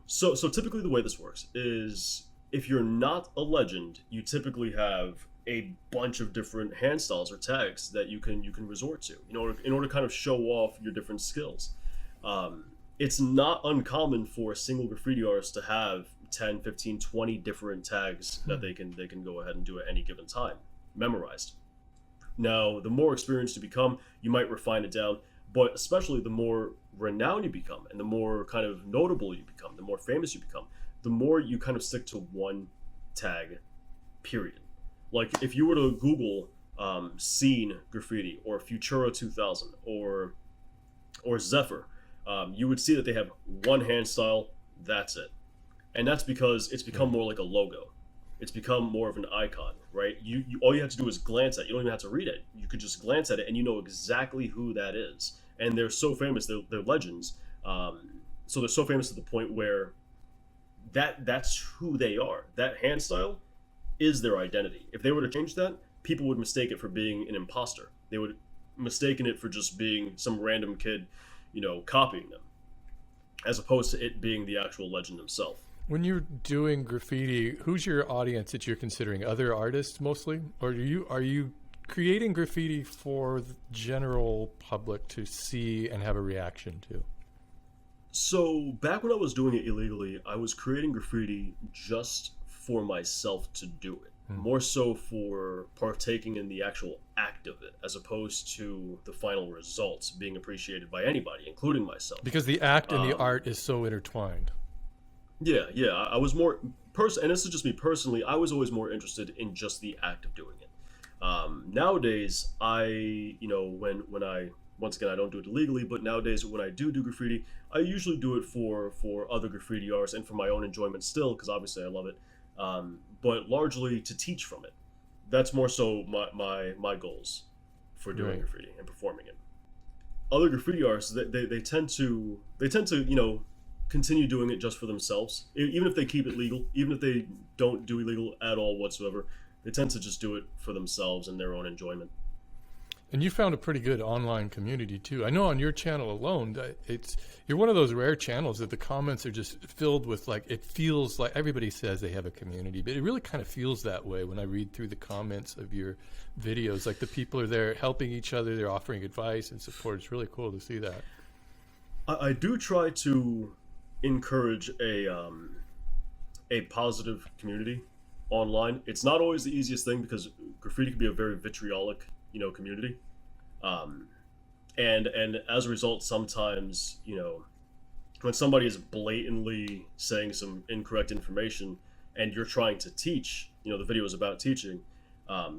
so typically the way this works is if you're not a legend, you typically have a bunch of different hand styles or tags that you can resort to in order to kind of show off your different skills. It's not uncommon for a single graffiti artist to have 10, 15, 20 different tags that they can go ahead and do at any given time, memorized. Now, the more experienced you become, you might refine it down. But especially the more renowned you become and the more kind of notable you become, the more famous you become, the more you kind of stick to one tag, period. Like if you were to Google Scene Graffiti or Futura 2000 or Zephyr, you would see that they have one hand style, that's it. And that's because it's become more like a logo. It's become more of an icon, right? You all you have to do is glance at it. You don't even have to read it. You could just glance at it and you know exactly who that is. And they're so famous, they're legends. So they're so famous to the point where that's who they are. That hand style is their identity. If they were to change that, people would mistake it for being an imposter. They would mistaken it for just being some random kid, copying them, as opposed to it being the actual legend himself. When you're doing graffiti, who's your audience that you're considering? Other artists mostly? Or are you creating graffiti for the general public to see and have a reaction to? So back when I was doing it illegally, I was creating graffiti just for myself to do it. More so for partaking in the actual act of it, as opposed to the final results being appreciated by anybody, including myself. Because the act and the art is so intertwined. Yeah. I was more and this is just me personally, I was always more interested in just the act of doing it. Nowadays, when I, once again, I don't do it illegally, but nowadays when I do graffiti, I usually do it for other graffiti artists and for my own enjoyment still, because obviously I love it, but largely to teach from it. That's more so my goals for doing graffiti and performing it. Other graffiti artists, they tend to continue doing it just for themselves, even if they keep it legal, even if they don't do illegal at all whatsoever. They tend to just do it for themselves and their own enjoyment. And you found a pretty good online community too. I know on your channel alone, you're one of those rare channels that the comments are just filled with it feels like everybody says they have a community, but it really kind of feels that way when I read through the comments of your videos. Like the people are there helping each other, they're offering advice and support. It's really cool to see that. I do try to encourage a positive community online. It's not always the easiest thing because graffiti can be a very vitriolic, community. And as a result, sometimes, when somebody is blatantly saying some incorrect information and you're trying to teach, the video is about teaching,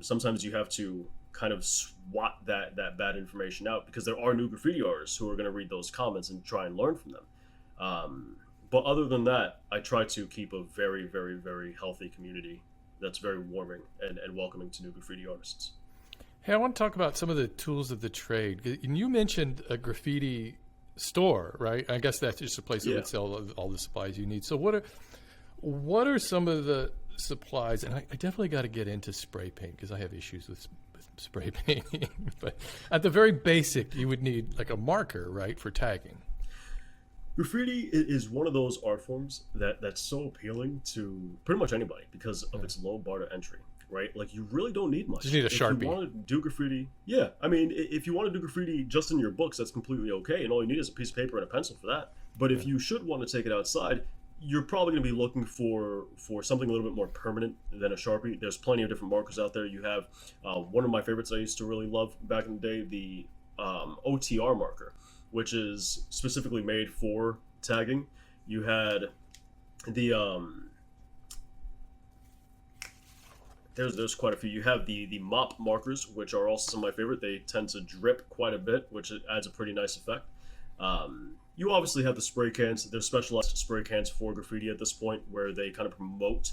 sometimes you have to kind of swat that bad information out because there are new graffiti artists who are going to read those comments and try and learn from them. But other than that, I try to keep a very, very, very healthy community that's very warming and welcoming to new graffiti artists. Hey, I want to talk about some of the tools of the trade. And you mentioned a graffiti store, right? I guess that's just a place that would sell all the supplies you need. So what are some of the supplies? And I definitely got to get into spray paint because I have issues with spray painting. But at the very basic, you would need like a marker, right, for tagging. Graffiti is one of those art forms that's so appealing to pretty much anybody because of its low bar to entry, right? Like, you really don't need much. You need a Sharpie. If you want to do graffiti, yeah. I mean, if you want to do graffiti just in your books, that's completely okay, and all you need is a piece of paper and a pencil for that. But if you should want to take it outside, you're probably going to be looking for something a little bit more permanent than a Sharpie. There's plenty of different markers out there. You have one of my favorites I used to really love back in the day, the OTR marker, which is specifically made for tagging. You had the there's quite a few. You have the mop markers, which are also some of my favorite. They tend to drip quite a bit, which adds a pretty nice effect. You obviously have the spray cans. There's specialized spray cans for graffiti at this point, where they kind of promote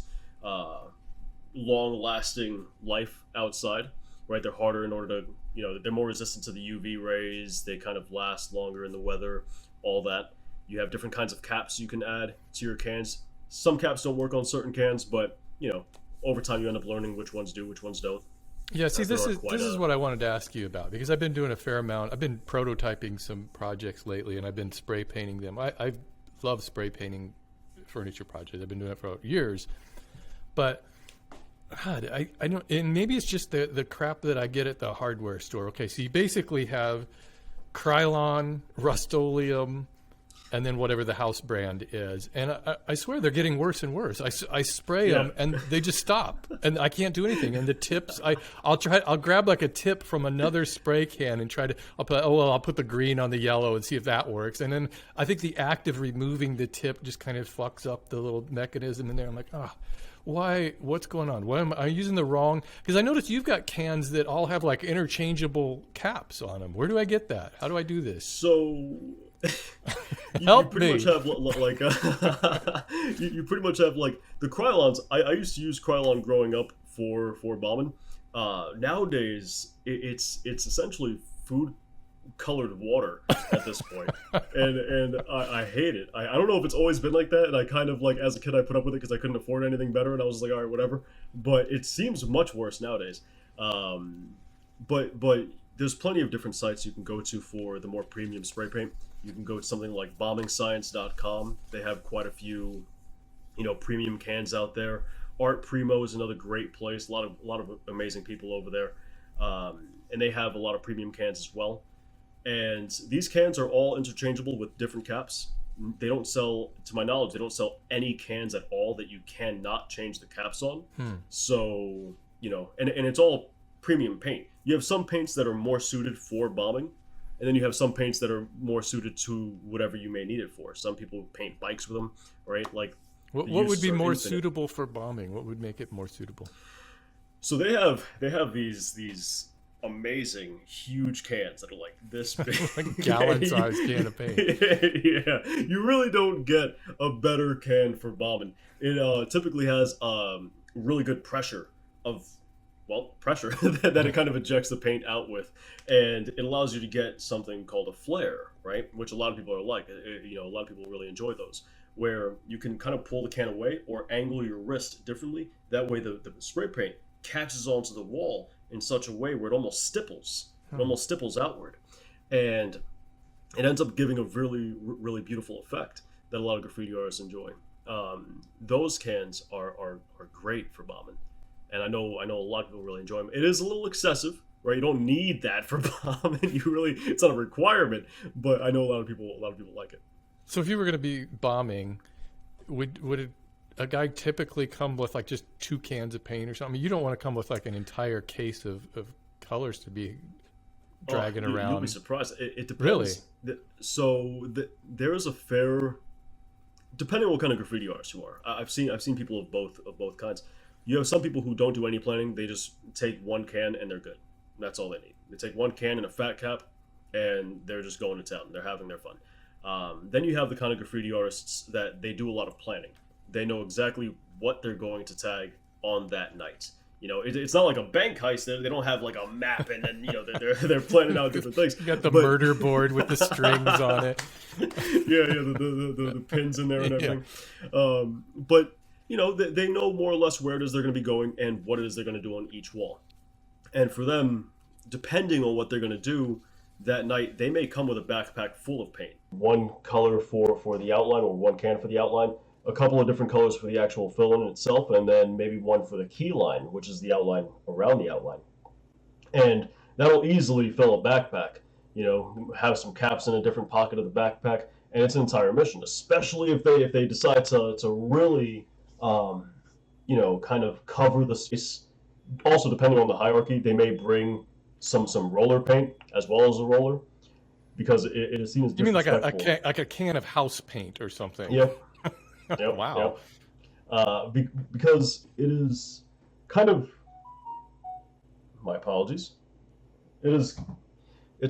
long-lasting life outside. Right, they're harder in order to, they're more resistant to the UV rays. They kind of last longer in the weather, all that. You have different kinds of caps you can add to your cans. Some caps don't work on certain cans, but, over time you end up learning which ones do, which ones don't. Yeah, see, this is what I wanted to ask you about, because I've been doing a fair amount. I've been prototyping some projects lately, and I've been spray painting them. I love spray painting furniture projects. I've been doing it for years. But God, I know, and maybe it's just the crap that I get at the hardware store. Okay, so you basically have Krylon, Rust-Oleum, and then whatever the house brand is. And I swear they're getting worse and worse. I spray them and they just stop, and I can't do anything. And the tips, I'll grab like a tip from another spray can and I'll put the green on the yellow and see if that works. And then I think the act of removing the tip just kind of fucks up the little mechanism in there. I'm like, why? What's going on? Why am I using the wrong? Because I noticed you've got cans that all have like interchangeable caps on them. Where do I get that? How do I do this? So Help you pretty me. much have like you pretty much have like the Krylons. I used to use Krylon growing up for bombing. Nowadays it's essentially food colored water at this point, and I hate it. I don't know if it's always been like that, and I kind of, like, as a kid I put up with it because I couldn't afford anything better, and I was like, all right, whatever. But it seems much worse nowadays. But there's plenty of different sites you can go to for the more premium spray paint. You can go to something like bombingscience.com. They have quite a few premium cans out there. Art Primo is another great place. A lot of amazing people over there, and they have a lot of premium cans as well. And these cans are all interchangeable with different caps. They don't sell, to my knowledge, they don't sell any cans at all that you cannot change the caps on. So, and it's all premium paint. You have some paints that are more suited for bombing, and then you have some paints that are more suited to whatever you may need it for. Some people paint bikes with them, right? Like, what would be more suitable for bombing? What would make it more suitable? So they have these amazing huge cans that are like this big, like gallon-sized can of paint. Yeah, you really don't get a better can for bombing. It typically has really good pressure that it kind of ejects the paint out with, and it allows you to get something called a flare, right? Which a lot of people are like. A lot of people really enjoy those, where you can kind of pull the can away or angle your wrist differently. That way the spray paint catches onto the wall in such a way where it almost stipples. It almost stipples outward. And it ends up giving a really, really beautiful effect that a lot of graffiti artists enjoy. Those cans are great for bombing. And I know a lot of people really enjoy them. It is a little excessive, right? You don't need that for bombing. It's not a requirement, but I know a lot of people like it. So if you were going to be bombing, would a guy typically come with like just 2 cans of paint or something? You don't want to come with like an entire case of colors to be dragging around. You'll be surprised. It depends. Really? There is a fair, depending on what kind of graffiti artist you are. I've seen people of both kinds. You have some people who don't do any planning. They just take 1 can and they're good. That's all they need. They take 1 can and a fat cap, and they're just going to town. They're having their fun. Then you have the kind of graffiti artists that they do a lot of planning. They know exactly what they're going to tag on that night. It's not like a bank heist. They don't have like a map and then they're planning out different things. You got the murder board with the strings on it. The pins in there and everything. But they know more or less where it is they're going to be going and what it is they're going to do on each wall. And for them, depending on what they're going to do that night, they may come with a backpack full of paint. One color for the outline, or one can for the outline, a couple of different colors for the actual fill-in itself, and then maybe one for the key line, which is the outline around the outline. And that'll easily fill a backpack. Have some caps in a different pocket of the backpack, and it's an entire mission, especially if they decide to really kind of cover the space. Also, depending on the hierarchy, they may bring some roller paint as well as a roller, because it is seen as You mean like disrespectful. a can of house paint or something? Yep. Yep. Wow. Yep. Because it is kind of, my apologies. It's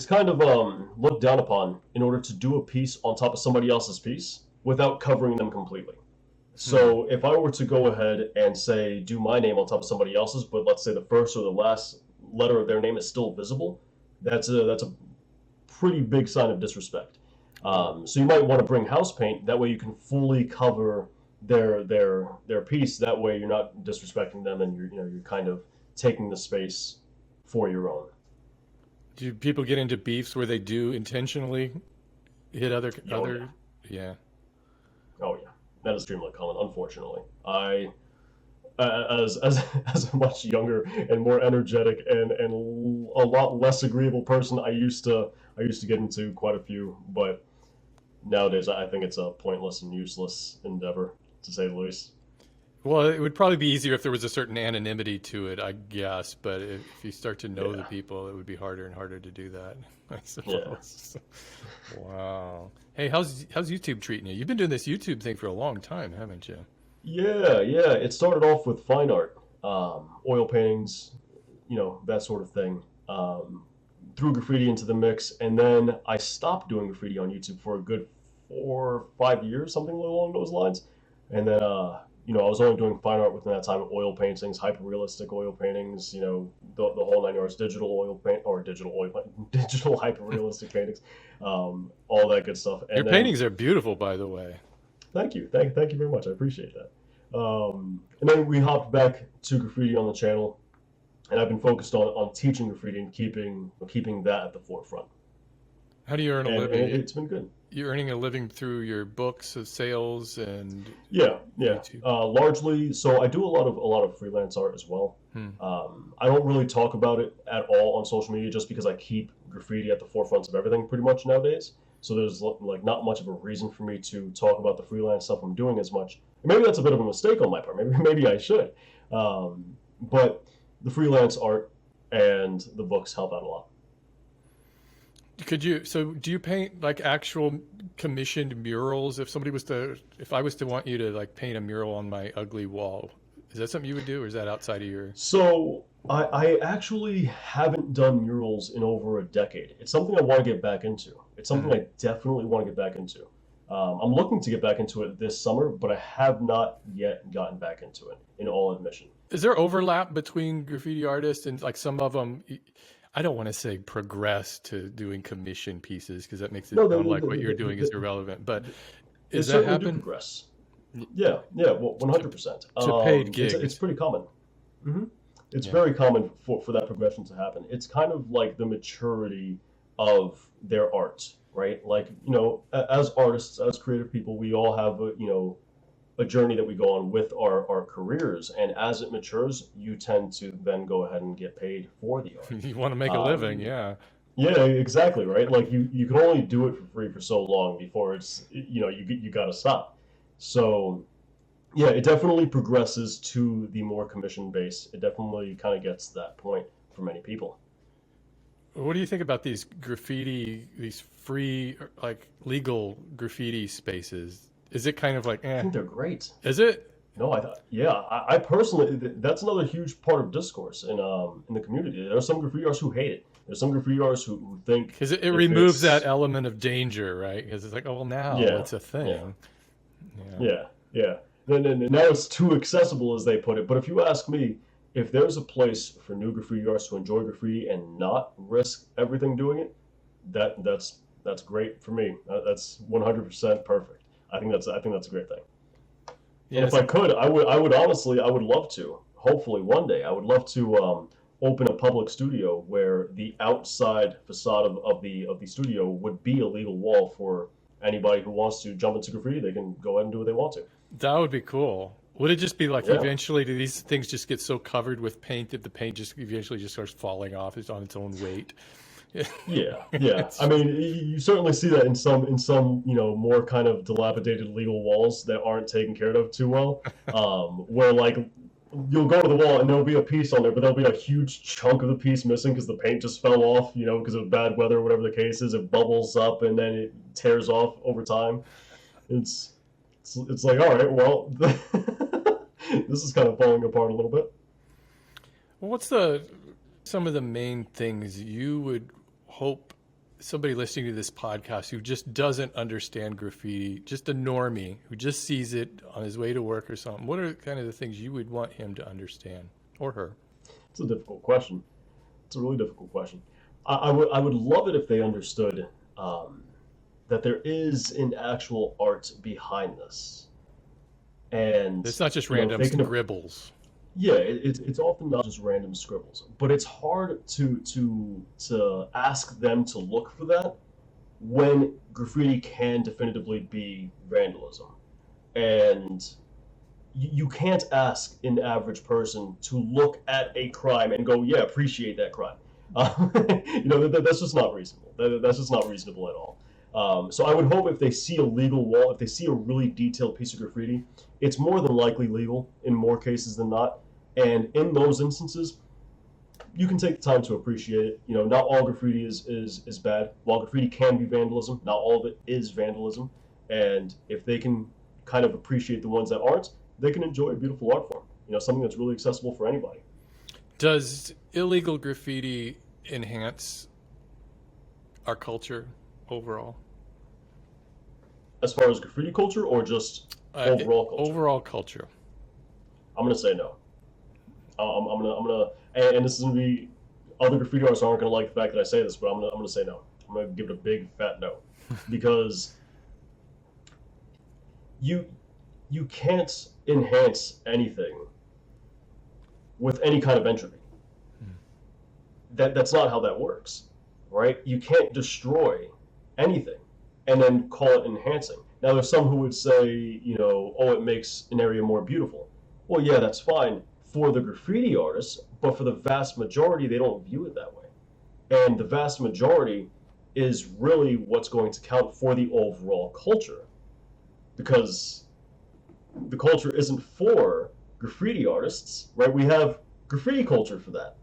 kind of looked down upon in order to do a piece on top of somebody else's piece without covering them completely. So if I were to go ahead and say do my name on top of somebody else's, but let's say the first or the last letter of their name is still visible, that's a pretty big sign of disrespect. So you might want to bring house paint. That way you can fully cover their piece. That way you're not disrespecting them, and you're kind of taking the space for your own. Do people get into beefs where they do intentionally hit other? Yeah. Oh yeah, that is extremely common. Unfortunately, as a much younger and more energetic and a lot less agreeable person, I used to get into quite a few, but nowadays I think it's a pointless and useless endeavor, to say the least. Well, it would probably be easier if there was a certain anonymity to it, I guess. But if you start to know the people, it would be harder and harder to do that, I suppose. Yeah. Wow. Hey, how's YouTube treating you? You've been doing this YouTube thing for a long time, haven't you? Yeah. It started off with fine art, oil paintings, that sort of thing. Threw graffiti into the mix, and then I stopped doing graffiti on YouTube for a good 4 or 5 years, something along those lines. And then I was only doing fine art within that time, oil paintings, hyper-realistic oil paintings, the whole 9 yards, digital hyper-realistic paintings, all that good stuff. And your paintings are beautiful, by the way. Thank you. Thank you very much. I appreciate that. And then we hopped back to graffiti on the channel, and I've been focused on teaching graffiti and keeping that at the forefront. How do you earn a living? It's been good. You're earning a living through your books of sales and YouTube. Largely. So I do a lot of freelance art as well. I don't really talk about it at all on social media, just because I keep graffiti at the forefront of everything pretty much nowadays. So there's like not much of a reason for me to talk about the freelance stuff I'm doing as much. Maybe that's a bit of a mistake on my part. Maybe I should. But the freelance art and the books help out a lot. Do you paint like actual commissioned murals? If I was to want you to like paint a mural on my ugly wall, is that something you would do, or is that outside of your? So I actually haven't done murals in over a decade. It's something I want to get back into. It's something I definitely want to get back into. I'm looking to get back into it this summer, but I have not yet gotten back into it, in all admission. Is there overlap between graffiti artists, and like some of them? I don't want to say progress to doing commission pieces, because that makes it sound like what you're doing is irrelevant. But does that happen? Do progress. Yeah, well, 100%. To paid gigs. It's pretty common. It's very common for that progression to happen. It's kind of like the maturity of their art, right? Like, as artists, as creative people, we all have a journey that we go on with our careers, and as it matures, you tend to then go ahead and get paid for the art. You want to make a living, yeah. Yeah, exactly, right? Like you can only do it for free for so long before it's you got to stop. So yeah, it definitely progresses to the more commission base. It definitely kind of gets to that point for many people. What do you think about these free, like legal graffiti spaces? Is it kind of like, I think they're great. Is it? No, I thought, yeah, I personally, that's another huge part of discourse in the community. There are some graffiti artists who hate it. There's some graffiti artists who think Because it if removes that it's, element of danger, right? Because it's like, oh, well, now yeah, it's a yeah, thing. Yeah. yeah, yeah. Then now it's too accessible, as they put it. But if you ask me, if there's a place for new graffiti artists to enjoy graffiti and not risk everything doing it, that's great for me. That's 100% perfect. I think that's a great thing. And if Yes. I could, I would honestly, I would love to. Hopefully, one day, I would love to open a public studio where the outside facade of the studio would be a legal wall for anybody who wants to jump into graffiti. They can go ahead and do what they want to. That would be cool. Would it just be like Yeah, eventually do these things just get so covered with paint that the paint just eventually just starts falling off it's on its own weight? yeah, yeah. I It's mean, you certainly see that in some more kind of dilapidated legal walls that aren't taken care of too well, where like you'll go to the wall and there'll be a piece on there, but there'll be a huge chunk of the piece missing because the paint just fell off, because of bad weather or whatever the case is. It bubbles up and then it tears off over time. It's it's like, all right, well, this is kind of falling apart a little bit. Well, what's the some of the main things you would hope somebody listening to this podcast who just doesn't understand graffiti, just a normie who just sees it on his way to work or something, what are kind of the things you would want him to understand or her? It's a difficult question. It's a really difficult question. I would love it if they understood um, that there is an actual art behind this, and It's not just if random they can, scribbles. yeah, it's often not just random scribbles, but it's hard to ask them to look for that when graffiti can definitively be vandalism, and you can't ask an average person to look at a crime and go, yeah, appreciate that crime. That's just not reasonable. That's just not reasonable at all. So I would hope if they see a legal wall, if they see a really detailed piece of graffiti, it's more than likely legal in more cases than not. And in those instances, you can take the time to appreciate it. Not all graffiti is bad. While graffiti can be vandalism, not all of it is vandalism. And if they can kind of appreciate the ones that aren't, they can enjoy a beautiful art form. Something that's really accessible for anybody. Does illegal graffiti enhance our culture overall? As far as graffiti culture or just overall culture, Overall culture. I'm gonna say no. And this is gonna be, other graffiti artists aren't gonna like the fact that I say this, but I'm gonna say no. I'm gonna give it a big fat no, because you you can't enhance anything with any kind of entropy. That's not how that works, right? You can't destroy anything and then call it enhancing. Now, there's some who would say, oh, it makes an area more beautiful. Well, yeah, that's fine for the graffiti artists, but for the vast majority, they don't view it that way. And the vast majority is really what's going to count for the overall culture, because the culture isn't for graffiti artists, right? We have graffiti culture for that.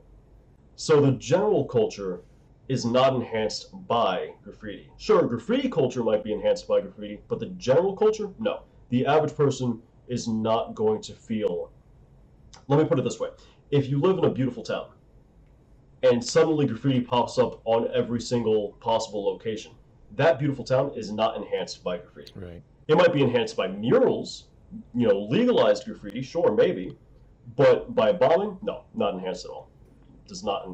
So the general culture is not enhanced by graffiti. Sure, graffiti culture might be enhanced by graffiti, but the general culture, no. The average person is not going to feel. Let me put it this way. If you live in a beautiful town and suddenly graffiti pops up on every single possible location, that beautiful town is not enhanced by graffiti. Right. It might be enhanced by murals, legalized graffiti, sure, maybe, but by bombing, no, not enhanced at all. Does not.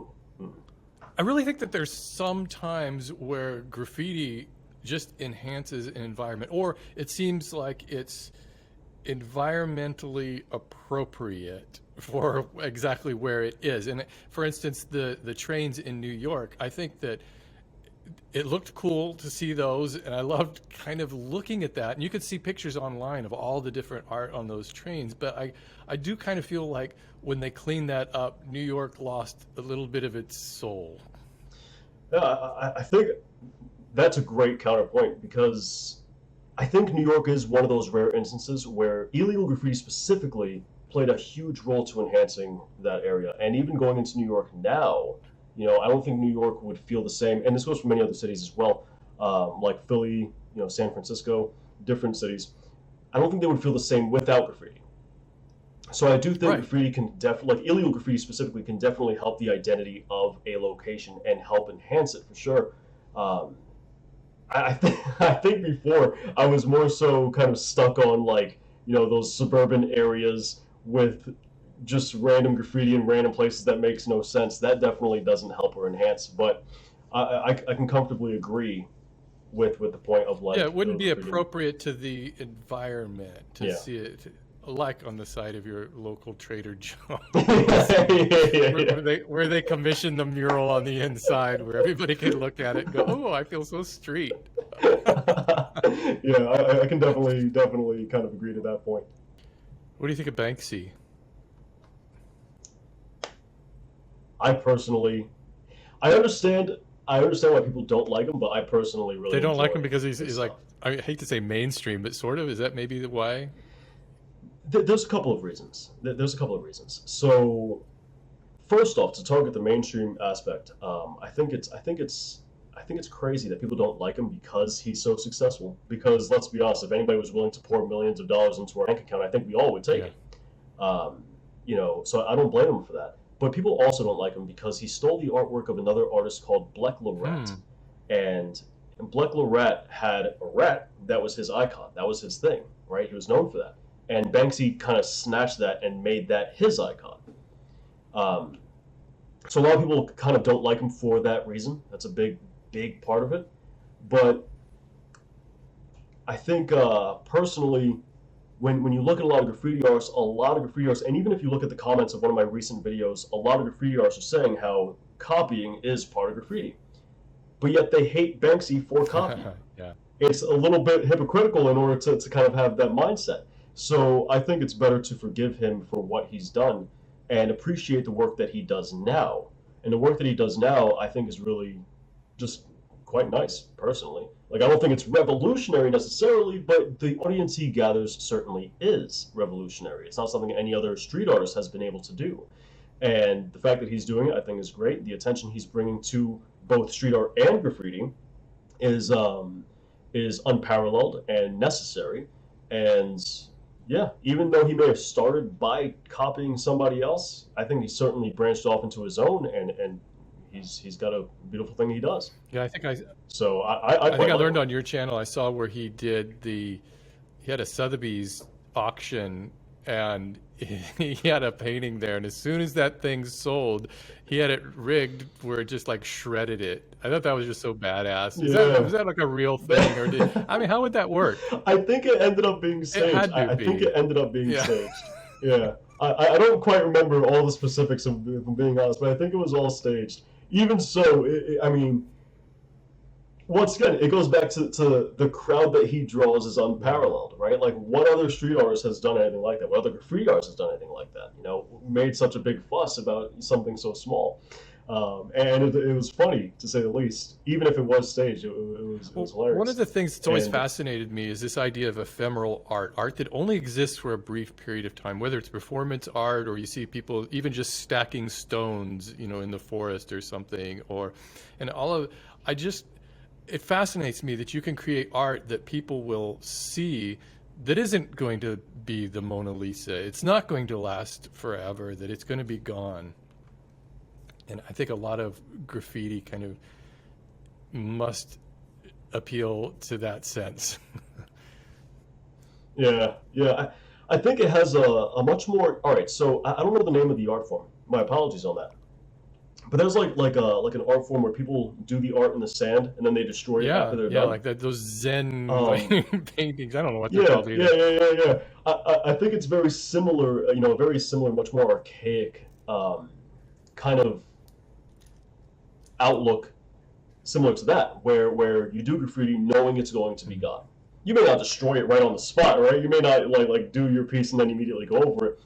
I really think that there's some times where graffiti just enhances an environment, or it seems like it's environmentally appropriate for exactly where it is. And for instance, the trains in New York, I think that it looked cool to see those, and I loved kind of looking at that. And you could see pictures online of all the different art on those trains. But I do kind of feel like when they cleaned that up, New York lost a little bit of its soul. Yeah, I think that's a great counterpoint, because I think New York is one of those rare instances where illegal graffiti specifically played a huge role to enhancing that area. And even going into New York now, I don't think New York would feel the same. And this goes for many other cities as well, like Philly, San Francisco, different cities. I don't think they would feel the same without graffiti. So I do think Right. graffiti can definitely, like illegal graffiti specifically, can definitely help the identity of a location and help enhance it for sure. Um, I think I think before I was more so kind of stuck on like those suburban areas with just random graffiti in random places that makes no sense. That definitely doesn't help or enhance. But I can comfortably agree with the point of Yeah, like it wouldn't be graffiti. appropriate to the environment to Yeah. see it like on the side of your local Trader Joe's, Yeah, yeah, where, yeah. where they commission the mural on the inside, where everybody can look at it and go, "Oh, I feel so street." Yeah, I can definitely kind of agree to that point. What do you think of Banksy? I personally, I understand, I understand why people don't like him, but I personally They really don't like him enjoy because his he's like, stuff. I hate to say mainstream, but sort of. Is that maybe the why? There's a couple of reasons. There's a couple of reasons. So first off, to target the mainstream aspect, I think it's crazy that people don't like him because he's so successful. Because let's be honest, if anybody was willing to pour millions of dollars into our bank account, I think we all would take Yeah. it. Um, so I don't blame him for that. But people also don't like him because he stole the artwork of another artist called Black Rat, Hmm. and Black Rat had a rat that was his icon, that was his thing, right? He was known for that, and Banksy kind of snatched that and made that his icon. Um, so a lot of people kind of don't like him for that reason. That's a big part of it. But I think personally, when you look at a lot of graffiti artists, and even if you look at the comments of one of my recent videos, a lot of graffiti artists are saying how copying is part of graffiti, but yet they hate Banksy for copying. Yeah. It's a little bit hypocritical in order to kind of have that mindset. So I think it's better to forgive him for what he's done and appreciate the work that he does now. And the work that he does now, I think, is really just quite nice, personally. Like, I don't think it's revolutionary necessarily, but the audience he gathers certainly is revolutionary. It's not something any other street artist has been able to do. And the fact that he's doing it, I think, is great. The attention he's bringing to both street art and graffiti is unparalleled and necessary. And yeah, even though he may have started by copying somebody else, I think he certainly branched off into his own, and he's got a beautiful thing he does. Yeah, I think So I I think quite I like learned him. on your channel. I saw where he had a Sotheby's auction, and he had a painting there. And as soon as that thing sold, he had it rigged where it just like shredded it. I thought that was just so badass. Yeah. Was that like a real thing, or I mean, how would that work? I think it ended up being It staged. had to I think it be. ended up being Yeah. staged. Yeah. I don't quite remember all the specifics, of, if I'm being honest, but I think it was all staged. Even so, I mean, once again, it goes back to the crowd that he draws is unparalleled, right? Like, what other street artist has done anything like that? What other graffiti artist has done anything like that? Made such a big fuss about something so small. And it was funny, to say the least. Even if it was staged, it Well, was one of hilarious. the things that's always And fascinated me is this idea of ephemeral art that only exists for a brief period of time, whether it's performance art or you see people even just stacking stones, in the forest or something, and all of, I just, it fascinates me that you can create art that people will see that isn't going to be the Mona Lisa. It's not going to last forever, that it's going to be gone. And I think a lot of graffiti kind of must appeal to that sense. yeah, yeah, I think it has a much more. All right, so I don't know the name of the art form. My apologies on that. But there's like an art form where people do the art in the sand and then they destroy it after Yeah, they're yeah, done. like that, those Zen Um, paintings. I don't know what they're yeah, called yeah, either. yeah, yeah, yeah. I think it's very similar. Very similar, much more archaic kind of outlook, similar to that, where you do graffiti knowing it's going to be gone. You may not destroy it right on the spot, right? You may not like do your piece and then immediately go over it.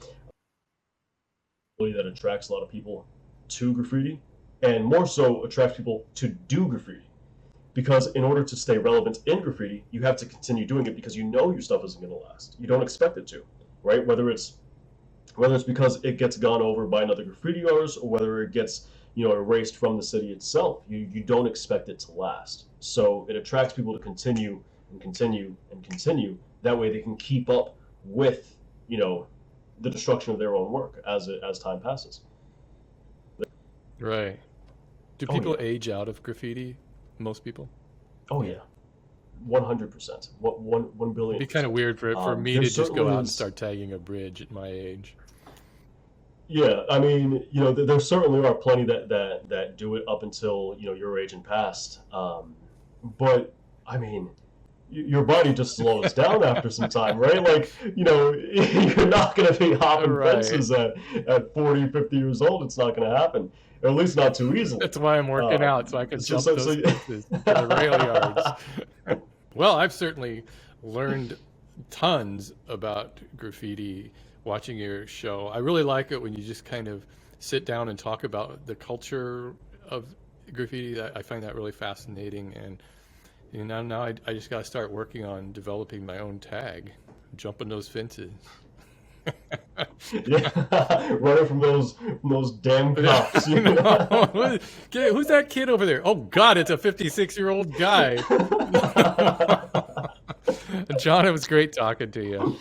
That attracts a lot of people to graffiti, and more so attracts people to do graffiti. Because in order to stay relevant in graffiti, you have to continue doing it because you know your stuff isn't going to last. You don't expect it to, right? Whether it's because it gets gone over by another graffiti artist or whether it gets erased from the city itself. You don't expect it to last. So it attracts people to continue and continue and continue. That way they can keep up with the destruction of their own work as time passes. Right. Do Oh people yeah. age out of graffiti? Most people? Oh yeah. 100%. What 1 billion. It'd be kind of weird for me There to just go certainly out and is. start tagging a bridge at my age. Yeah, I mean, there certainly are plenty that do it up until your age and past. But I mean, your body just slows down after some time, right? Like, you're not going to be hopping Right. fences at 40, 50 years old. It's not going to happen, or at least not too easily. That's why I'm working out, so I can jump those fences to the rail yards. Well, I've certainly learned tons about graffiti watching your show. I really like it when you just kind of sit down and talk about the culture of graffiti. I find that really fascinating, and now I just got to start working on developing my own tag, jumping those fences. Yeah, running from those damn cops. Who's that kid over there? Oh God, it's a 56-year-old guy. John, it was great talking to you.